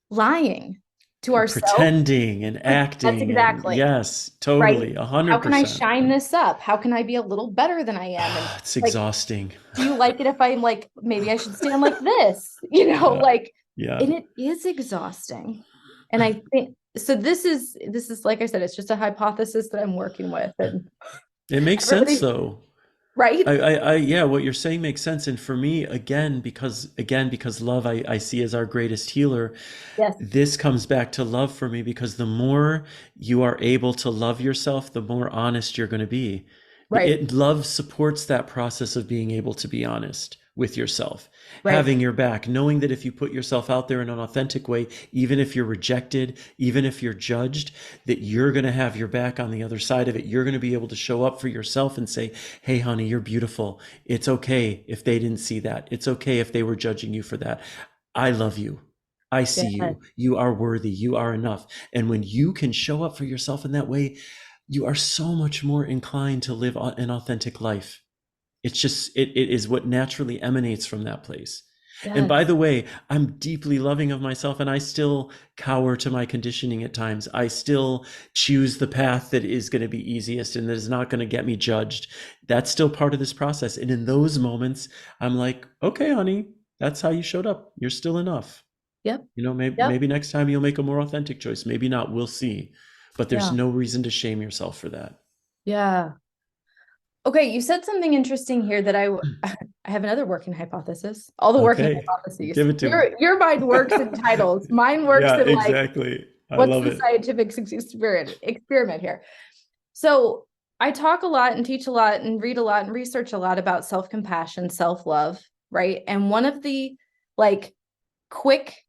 lying to ourselves. Pretending and That's acting, and exactly. yes, Right? totally, a How hundred can I percent. shine this up? How can I be a little better than I am? And It's like, exhausting. do you like it if I'm like, maybe I should stand like this, you know, Yeah. like, Yeah. and it is exhausting. And I think so. This is like I said, it's just a hypothesis that I'm working with, and It makes sense everybody, though. right? Yeah, what you're saying makes sense. And for me, because love I see as our greatest healer, Yes. this comes back to love for me because the more you are able to love yourself, the more honest you're going to be. Right. Love supports that process of being able to be honest with yourself, Right. having your back, knowing that if you put yourself out there in an authentic way, even if you're rejected, even if you're judged, that you're going to have your back on the other side of it. You're going to be able to show up for yourself and say, hey, honey, you're beautiful. It's okay if they didn't see that. It's okay if they were judging you for that. I love you. I see Yes. you. You are worthy. You are enough. And when you can show up for yourself in that way, you are so much more inclined to live an authentic life. It is what naturally emanates from that place. And by Yes. the way, I'm deeply loving of myself and I still cower to my conditioning at times. I still choose the path that is going to be easiest and that is not going to get me judged. That's still part of this process. And in those moments, I'm like, okay, honey, that's how you showed up. You're still enough. Yep. Yep. Maybe next time you'll make a more authentic choice. Maybe not. We'll see. But there's Yeah. no reason to shame yourself for that. Yeah. Okay, you said something interesting here that I have another working hypothesis. All the working Okay, hypotheses. give it to me. Your mind works in titles. Mine works Yeah, in like, exactly. I what's love the it. scientific experiment here? So I talk a lot and teach a lot and read a lot and research a lot about self-compassion, self-love, right? And one of the like quick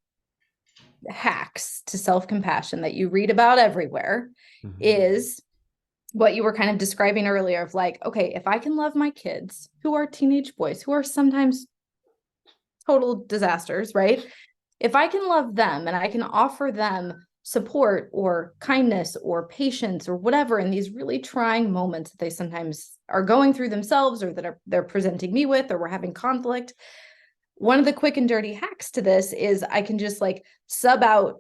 hacks to self-compassion that you read about everywhere Mhm. is what you were kind of describing earlier of like, okay, if I can love my kids who are teenage boys, who are sometimes total disasters, right? If I can love them and I can offer them support or kindness or patience or whatever in these really trying moments that they sometimes are going through themselves or that they're presenting me with, or we're having conflict, one of the quick and dirty hacks to this is I can just like sub out,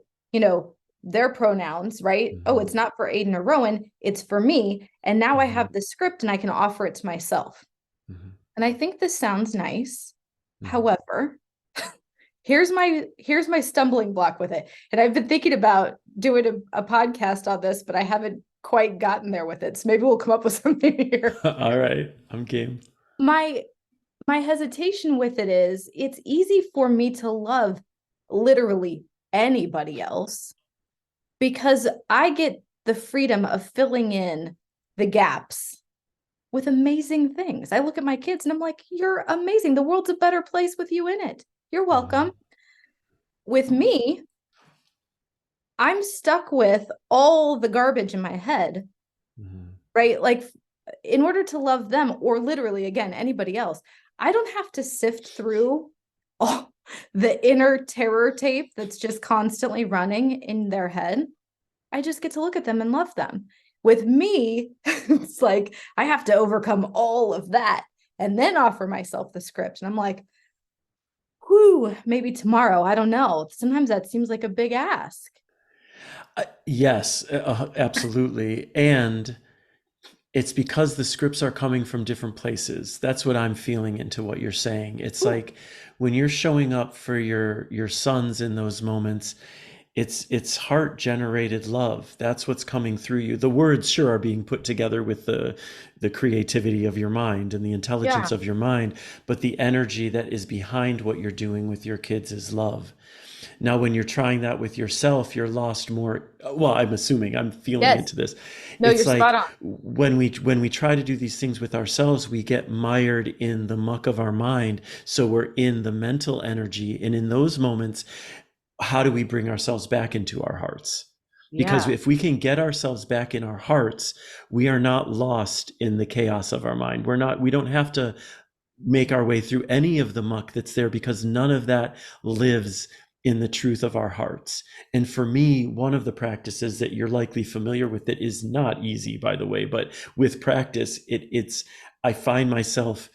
their pronouns, right? Oh, it's Mhm. not for Aiden or Rowan, it's for me. And now I have Mhm. the script and I can offer it to myself. Mhm. And I think this sounds nice. Mhm. However, here's my stumbling block with it. And I've been thinking about doing a podcast on this, but I haven't quite gotten there with it. So maybe we'll come up with something here. All right, I'm game. My my hesitation with it is it's easy for me to love literally anybody else because I get the freedom of filling in the gaps with amazing things. I look at my kids and I'm like, you're amazing. The world's a better place with you in it. You're Mhm. welcome. With me, I'm stuck with all the garbage in my head, Mhm. right? Like, in order to love them, or literally, again, anybody else, I don't have to sift through all the inner terror tape that's just constantly running in their head. I just get to look at them and love them. With me, it's like I have to overcome all of that and then offer myself the script. And I'm like, whew, maybe tomorrow. I don't know. Sometimes that seems like a big ask. Yes, absolutely. And it's because the scripts are coming from different places. That's what I'm feeling into what you're saying. It's Ooh, like when you're showing up for your sons in those moments, it's heart generated love. That's what's coming through you. The words sure are being put together with the creativity of your mind and the intelligence yeah. of your mind, but the energy that is behind what you're doing with your kids is love. Now, when you're trying that with yourself, you're lost more. Well, I'm assuming I'm feeling Yes. into this. No, you're It's spot like on. when we try to do these things with ourselves, we get mired in the muck of our mind. So we're in the mental energy. And in those moments, how do we bring ourselves back into our hearts? Because Yeah. if we can get ourselves back in our hearts, we are not lost in the chaos of our mind. We don't have to make our way through any of the muck that's there because none of that lives in the truth of our hearts. And for me, one of the practices that you're likely familiar with that is not easy, by the way, but with practice, I find myself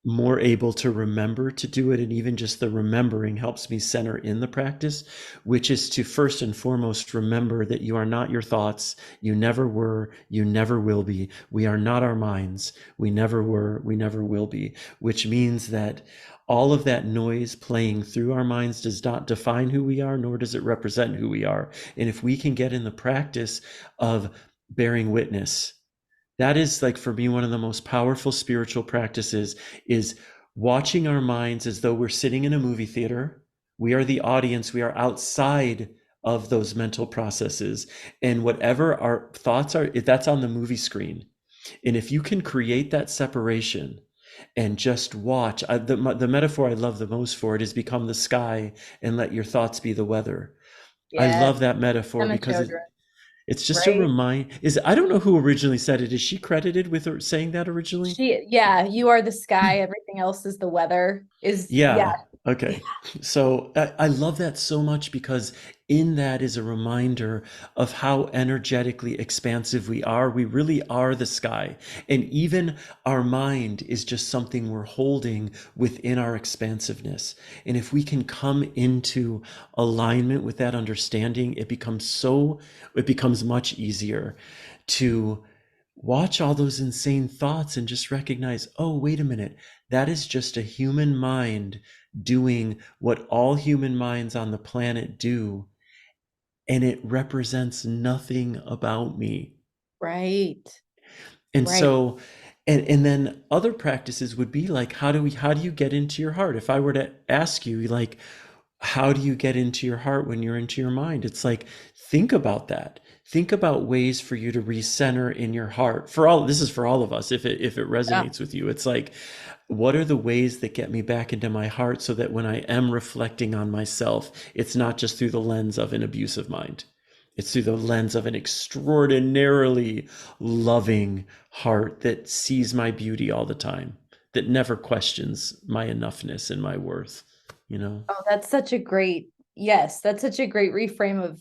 more able to remember to do it. And even just the remembering helps me center in the practice, which is to first and foremost remember that you are not your thoughts. You never were, you never will be. We are not our minds. We never were, we never will be, which means that all of that noise playing through our minds does not define who we are, nor does it represent who we are. And if we can get in the practice of bearing witness that is like for me one of the most powerful spiritual practices is watching our minds as though we're sitting in a movie theater. We are the audience, we are outside of those mental processes, and whatever our thoughts are, that's on the movie screen. And if you can create that separation and just watch, the metaphor I love the most for it is become the sky and let your thoughts be the weather. I Yes. love that metaphor Emma because children, it's just a right? remind. Is I don't know who originally said it. Is she credited with saying that originally? Yeah, you are the sky, everything else is the weather. Yeah. Yeah. Okay. So I love that so much because in that is a reminder of how energetically expansive we are. We really are the sky. And even our mind is just something we're holding within our expansiveness. And if we can come into alignment with that understanding, it becomes much easier to watch all those insane thoughts and just recognize, oh, wait a minute, that is just a human mind doing what all human minds on the planet do, and it represents nothing about me. Right. And Right. so, and then other practices would be like, how do you get into your heart? If I were to ask you, like, how do you get into your heart when you're into your mind? It's like, think about that. Think about ways for you to recenter in your heart. This is for all of us. If it Yeah. resonates with you, it's like, what are the ways that get me back into my heart so that when I am reflecting on myself, it's not just through the lens of an abusive mind. It's through the lens of an extraordinarily loving heart that sees my beauty all the time, that never questions my enoughness and my worth, you know? Oh, that's such a great, yes, that's such a great reframe of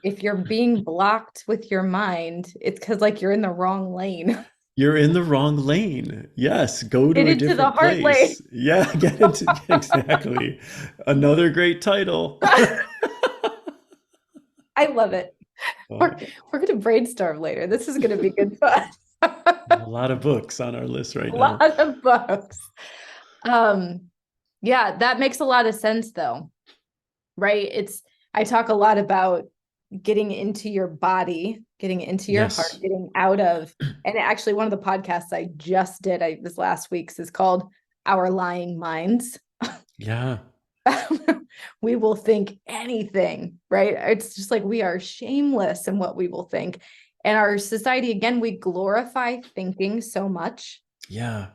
if you're being blocked with your mind, it's because like you're in the wrong lane. You're in the wrong lane. Yes, go Get to a into the different heart lane. place. Yeah, get into exactly. Another great title. I love it. We're, Uh, we're going to brainstorm later. This is going to be good fun. a lot of books on our list right A now. lot of books. Um, yeah, that makes a lot of sense though, right? I talk a lot about getting into your body, getting into your heart, Yes. getting out of, and actually one of the podcasts I just did, this last week's is called Our Lying Minds. Yeah, We will think anything, right? It's just like we are shameless in what we will think. And our society, again, we glorify thinking so much, yeah,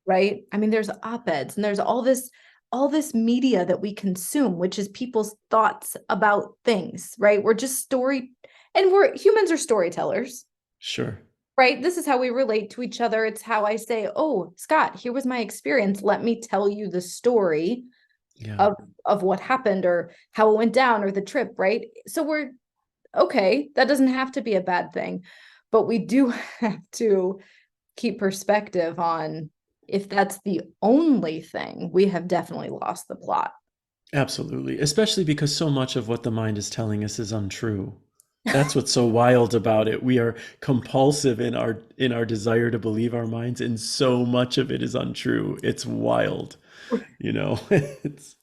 right? I mean, there's op-eds and there's all this media that we consume, which is people's thoughts about things, right? We're humans are storytellers, sure. right? This is how we relate to each other. It's how I say, oh, Scott, here was my experience. Let me tell you the story Yeah, of what happened or how it went down or the trip, right? So we're okay, that doesn't have to be a bad thing, but we do have to keep perspective on if that's the only thing, we have definitely lost the plot. absolutely. Especially because so much of what the mind is telling us is untrue. That's what's so wild about it. We are compulsive in our desire to believe our minds, and so much of it is untrue. It's wild, you know. It's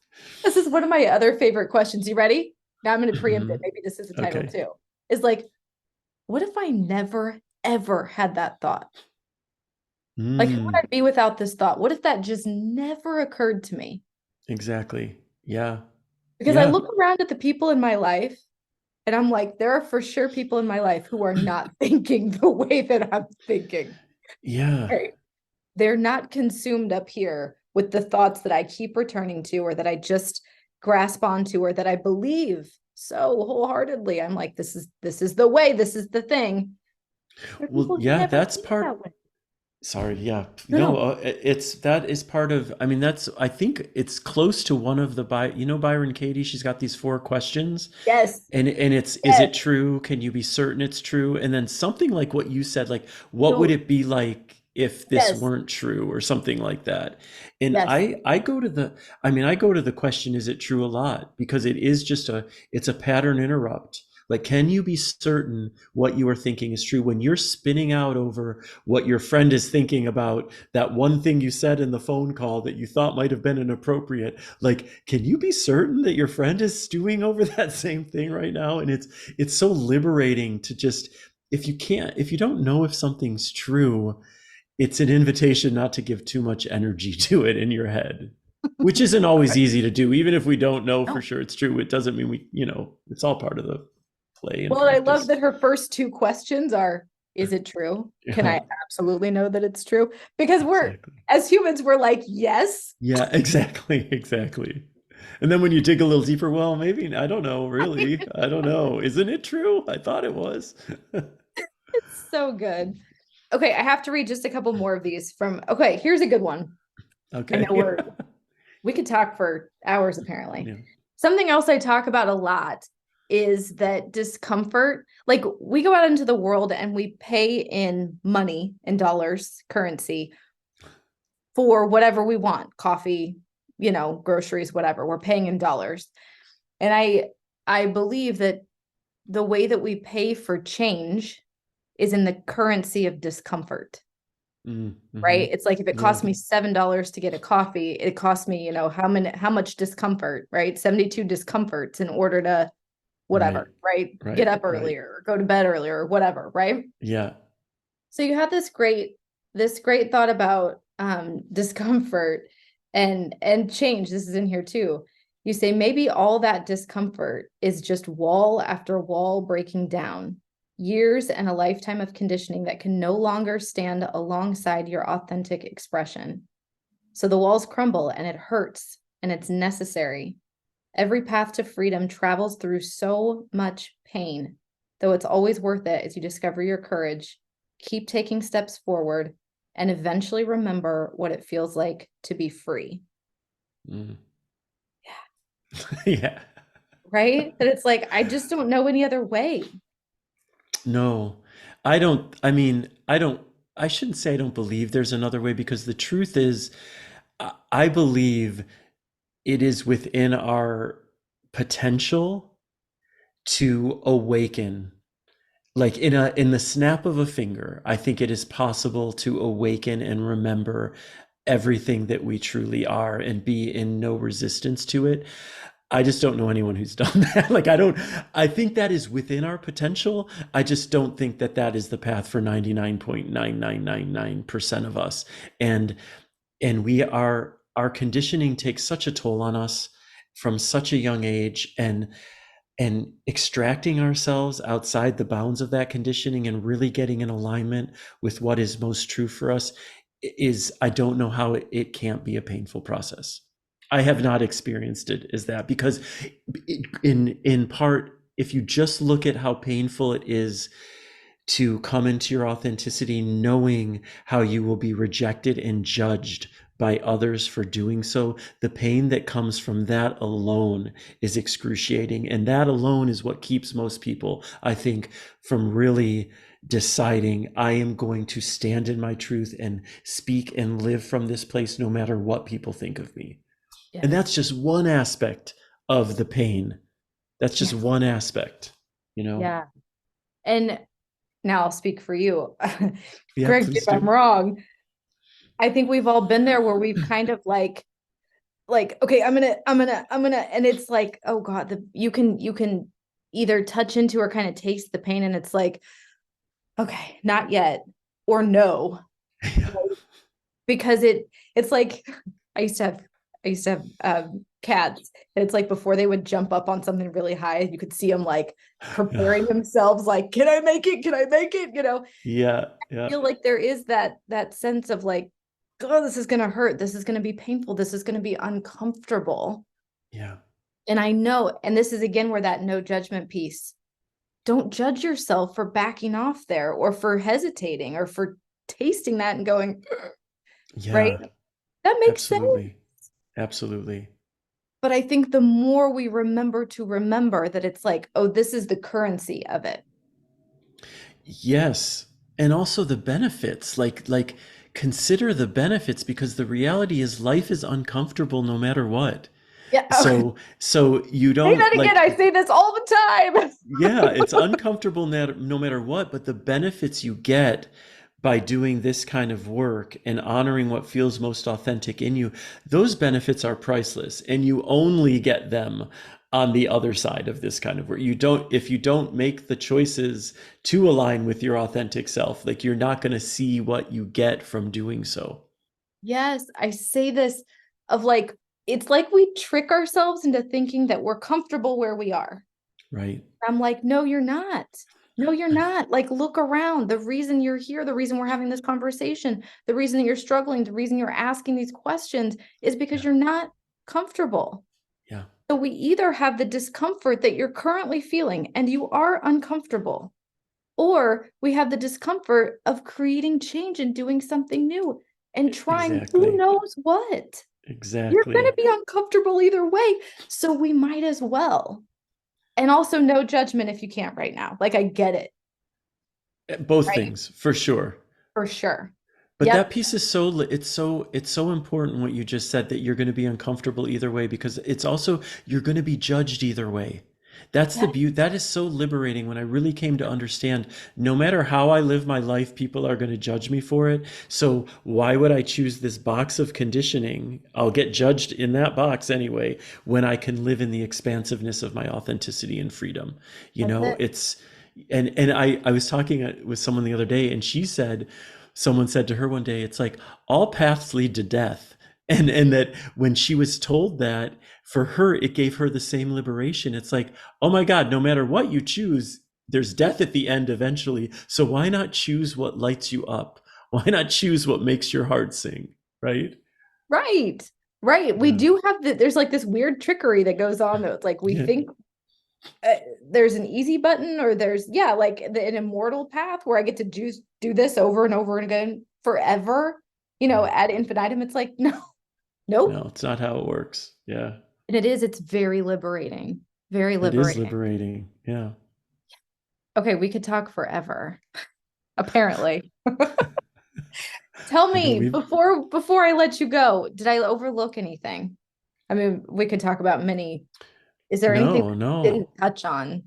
This is one of my other favorite questions. You ready? Now I'm going to preempt it. Mhm. Maybe this is a title Okay. too. Is like, what if I never, ever had that thought? Like, who would Mm, I be without this thought? What if that just never occurred to me? exactly. Yeah. Because I Yeah. look around at the people in my life and I'm like, there are for sure people in my life who are not thinking the way that I'm thinking. Yeah. Right. They're not consumed up here with the thoughts that I keep returning to or that I just grasp onto or that I believe so wholeheartedly. I'm like, this is the way, this is the thing. There are Well, people who yeah, never that's think that part. way. Sorry, yeah. No, No, no. it's that is part of, I mean, I think it's close to one of the, Byron Katie, she's got these four questions. Yes. And it's, is Yes. it true? Can you be certain it's true? And then something like what you said, like, what would So it be like if this yes. weren't true or something like that? And Yes. I go to the question, is it true a lot? Because it's a pattern interrupt. Like, can you be certain what you are thinking is true when you're spinning out over what your friend is thinking about that one thing you said in the phone call that you thought might have been inappropriate? Like, can you be certain that your friend is stewing over that same thing right now? And it's so liberating to just if you don't know if something's true, it's an invitation not to give too much energy to it in your head, which isn't always easy to do. Even if we don't know for No. sure it's true, it doesn't mean it's all part of the play and Well, I love practice. that her first two questions are, is it true? Can I Yeah, absolutely know that it's true? Because exactly. as humans, we're like, yes. Yeah, exactly, exactly. And then when you dig a little deeper, well, maybe, I don't know, really. I don't know. Isn't it true? I thought it was. It's so good. Okay, I have to read just a couple more of these from, okay, here's a good one. I know Okay. we could talk for hours apparently. Yeah. Something else I talk about a lot is that discomfort. Like we go out into the world and we pay in money, in dollars, currency for whatever we want, coffee, groceries, whatever. We're paying in dollars. And I believe that the way that we pay for change is in the currency of discomfort. Mm-hmm. Right? It's like if it Yeah. costs me $7 to get a coffee, it costs me, how much discomfort, right? 72 discomforts in order to Right. whatever, right? Get Right. up Right. earlier or go to bed earlier or whatever, right? Yeah. So you have this great thought about discomfort and change. This is in here too. You say maybe all that discomfort is just wall after wall breaking down, years and a lifetime of conditioning that can no longer stand alongside your authentic expression. So the walls crumble and it hurts and it's necessary. Every path to freedom travels through so much pain, though it's always worth it as you discover your courage, keep taking steps forward, and eventually remember what it feels like to be free. Mm. Yeah. Yeah. Right? That it's like, I just don't know any other way. No, I don't. I mean, I don't. I shouldn't say I don't believe there's another way, because the truth is, I believe it is within our potential to awaken. Like in the snap of a finger, I think it is possible to awaken and remember everything that we truly are and be in no resistance to it. I just don't know anyone who's done that. I think that is within our potential. I just don't think that that is the path for 99.9999% of us. And our conditioning takes such a toll on us from such a young age, and extracting ourselves outside the bounds of that conditioning and really getting in alignment with what is most true for us is, I don't know how it can't be a painful process. I have not experienced it as that, because in part, if you just look at how painful it is to come into your authenticity, knowing how you will be rejected and judged by others for doing so, the pain that comes from that alone is excruciating. And that alone is what keeps most people, I think, from really deciding, I am going to stand in my truth and speak and live from this place no matter what people think of me. And Yes. that's just one aspect of the pain. That's just Yes. one aspect, you know? Yeah. And now I'll speak for you. Yeah, Correct me if please I'm do. wrong. I think we've all been there where we've kind of like, okay, I'm gonna, and it's like, oh God, you can either touch into or kind of taste the pain, and it's like, okay, not yet, or no, Yeah. because it's like I used to have cats, and it's like before they would jump up on something really high, you could see them like preparing themselves, like, can I make it? Can I make it? Yeah, yeah, Feel like there is that sense of like, oh, this is gonna hurt. This is gonna be painful. This is gonna be uncomfortable. yeah, And I know, and this is again where that no judgment piece. Don't judge yourself for backing off there or for hesitating or for tasting that and going, right? yeah, That makes sense. absolutely. Absolutely. But I think the more we remember to remember that it's like, oh, this is the currency of it. Yes. And also the benefits, like consider the benefits, because the reality is life is uncomfortable no matter what. Yeah. Okay. So you Say that don't again. like, I say this all the time. yeah, it's uncomfortable no matter what, but the benefits you get by doing this kind of work and honoring what feels most authentic in you, those benefits are priceless. And you only get them on the other side of this kind of work. You don't, if you don't make the choices to align with your authentic self, like you're not going to see what you get from doing so. Yes, I say this of like, it's like we trick ourselves into thinking that we're comfortable where we are. Right. I'm like, no, you're not. No, you're not. Like, look around. The reason you're here, the reason we're having this conversation, the reason that you're struggling, the reason you're asking these questions is because Yeah. you're not comfortable. Yeah. So we either have the discomfort that you're currently feeling and you are uncomfortable, or we have the discomfort of creating change and doing something new and trying who Exactly. knows what. You're going to Exactly. be uncomfortable either way. So we might as well. And also no judgment if you can't right now. Like I get it, Both right? things for sure. For sure. But Yep. that piece is so it's so important what you just said, that you're going to be uncomfortable either way, because it's also you're going to be judged either way. That's the Yeah. beauty. That is so liberating when I really came to understand no matter how I live my life, people are going to judge me for it. So why would I choose this box of conditioning? I'll get judged in that box anyway when I can live in the expansiveness of my authenticity and freedom. You That's know, it. it's and I was talking with someone the other day, and she said, someone said to her one day, it's like all paths lead to death. And that when she was told that, for her it gave her the same liberation. It's like, oh my God, no matter what you choose, there's death at the end eventually. So why not choose what lights you up? Why not choose what makes your heart sing? Right. Right. Right. We Yeah. do have there's like this weird trickery that goes on though. It's like we Yeah. think there's an easy button or there's like an immortal path where I get to do this over and over and again forever, Yeah. ad infinitum. It's like, no, nope. No, it's not how it works. Yeah. And it's very liberating. Very It is liberating. liberating. Yeah. Okay, we could talk forever, apparently. Tell I know me we've before I let you go, did I overlook anything? I mean, we could talk about many. Is there anything no, that we no. didn't touch on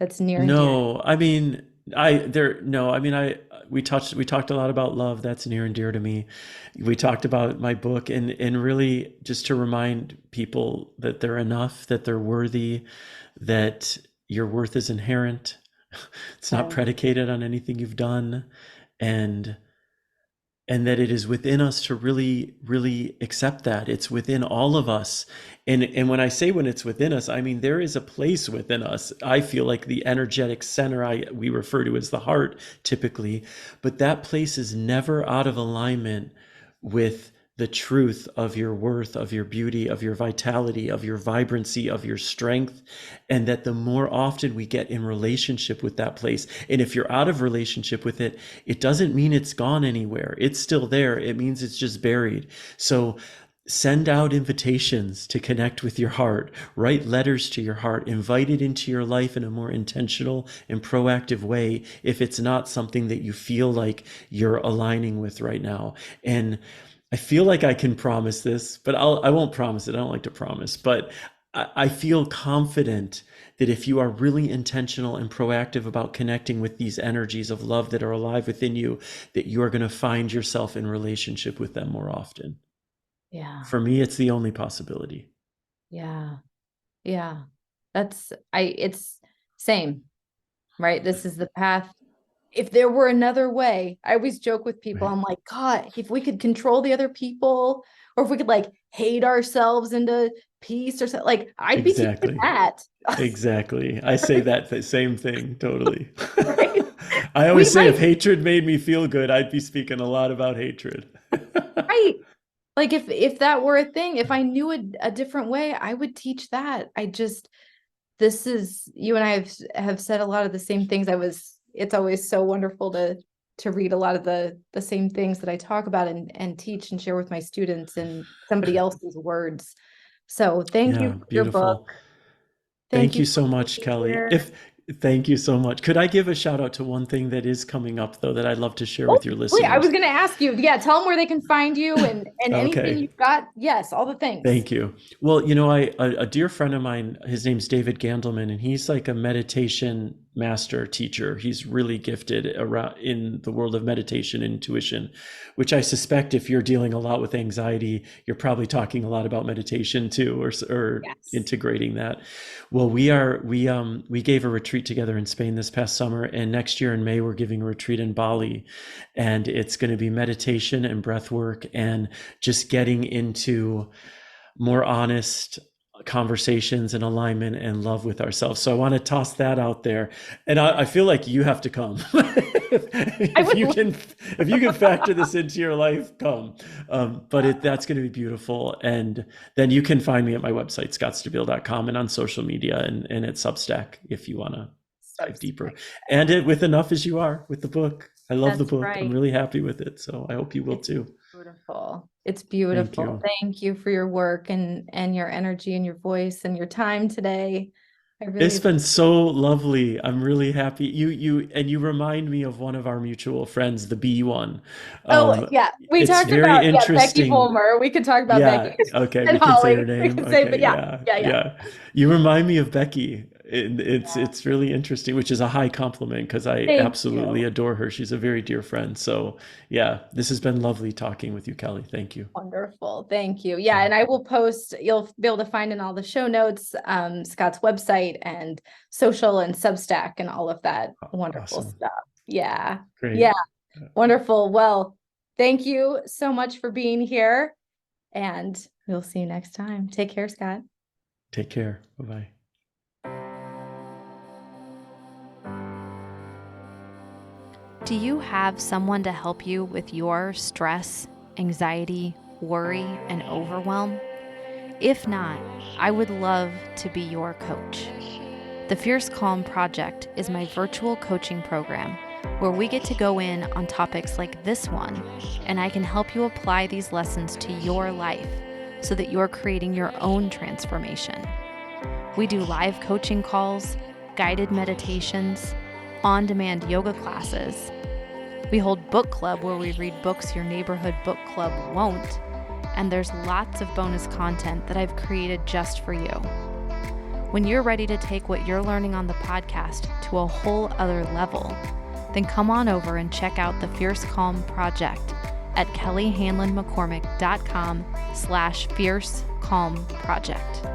that's near and dear? No, I mean, I there no, I mean, I we talked a lot about love. That's near and dear to me. We talked about my book, and really just to remind people that they're enough, that they're worthy, that your worth is inherent. It's not Yeah. predicated on anything you've done, and and that it is within us to really accept that it's within all of us. And when I say when it's within us, I mean there is a place within us. I feel like the energetic center, we refer to as the heart typically, but that place is never out of alignment with the truth of your worth, of your beauty, of your vitality, of your vibrancy, of your strength. And that the more often we get in relationship with that place, and if you're out of relationship with it, it doesn't mean it's gone anywhere. It's still there. It means it's just buried. So send out invitations to connect with your heart, write letters to your heart, invite it into your life in a more intentional and proactive way if it's not something that you feel like you're aligning with right now. And I feel like I can promise this, but I won't promise it. I don't like to promise, but I feel confident that if you are really intentional and proactive about connecting with these energies of love that are alive within you, that you are going to find yourself in relationship with them more often. Yeah. For me, it's the only possibility. Yeah. Yeah. It's same, right? This is the path. If there were another way, I always joke with people, Right. I'm like, God, if we could control the other people, or if we could like hate ourselves into peace or something, like I'd be teaching Exactly. that. Exactly. I say that the same thing totally. Right? I We always say if might, hatred made me feel good, I'd be speaking a lot about hatred. right? Like if that were a thing, if I knew a different way, I would teach that. This is you and I have said a lot of the same things. It's always so wonderful to read a lot of the same things that I talk about and teach and share with my students in somebody else's words. So thank you Yeah, for your book. beautiful. Thank Thank you you for so much, being Kelly. here. If Thank you so much. Could I give a shout out to one thing that is coming up though that I'd love to share Oh, with your wait, I was listeners? going to ask you. Yeah, tell them where they can find you and anything Okay. you've got. Yes, all the things. Thank you. Well, you know, a dear friend of mine, his name's David Gandelman, and he's like a meditation master teacher. He's really gifted around in the world of meditation and intuition, which I suspect if you're dealing a lot with anxiety, you're probably talking a lot about meditation too, or Yes. integrating that. Well, we gave a retreat together in Spain this past summer, and next year in May we're giving a retreat in Bali, and it's going to be meditation and breath work and just getting into more honest conversations and alignment and love with ourselves. So I want to toss that out there. And I feel like you have to come. I if would you can if you can factor this into your life, come. But that's going to be beautiful. And then you can find me at my website, scottstabile.com, and on social media and at Substack if you want to dive deeper. And with Enough As You Are with the book. I love the That's book. right. I'm really happy with it. So I hope you will too. Beautiful. It's beautiful. you. Thank you for your work and your energy and your voice and your time today. I really It's been so lovely. I'm really happy. You remind me of one of our mutual friends, the bee one. yeah. We It's talked very about Becky interesting. Fulmer. We could talk about Yeah, Becky okay, and we can say Holly. her We name. could say, but Okay, yeah, yeah. yeah. You remind me of Becky. It's Yeah. it's really interesting, which is a high compliment because I Thank absolutely you. adore her. She's a very dear friend. So yeah, this has been lovely talking with you, Kelly. Thank you. Wonderful. Thank you. Yeah. And I will post, you'll be able to find in all the show notes, Scott's website and social and Substack and all of that wonderful Awesome. stuff. Yeah. Great. Yeah. Wonderful. Well, thank you so much for being here. And we'll see you next time. Take care, Scott. Take care. Bye-bye. Do you have someone to help you with your stress, anxiety, worry, and overwhelm? If not, I would love to be your coach. The Fierce Calm Project is my virtual coaching program where we get to go in on topics like this one, and I can help you apply these lessons to your life so that you're creating your own transformation. We do live coaching calls, guided meditations, on-demand yoga classes. We hold book club where we read books your neighborhood book club won't, and there's lots of bonus content that I've created just for you. When you're ready to take what you're learning on the podcast to a whole other level, then come on over and check out the Fierce Calm Project at kellyhanlonmccormick.com/Fierce Calm Project.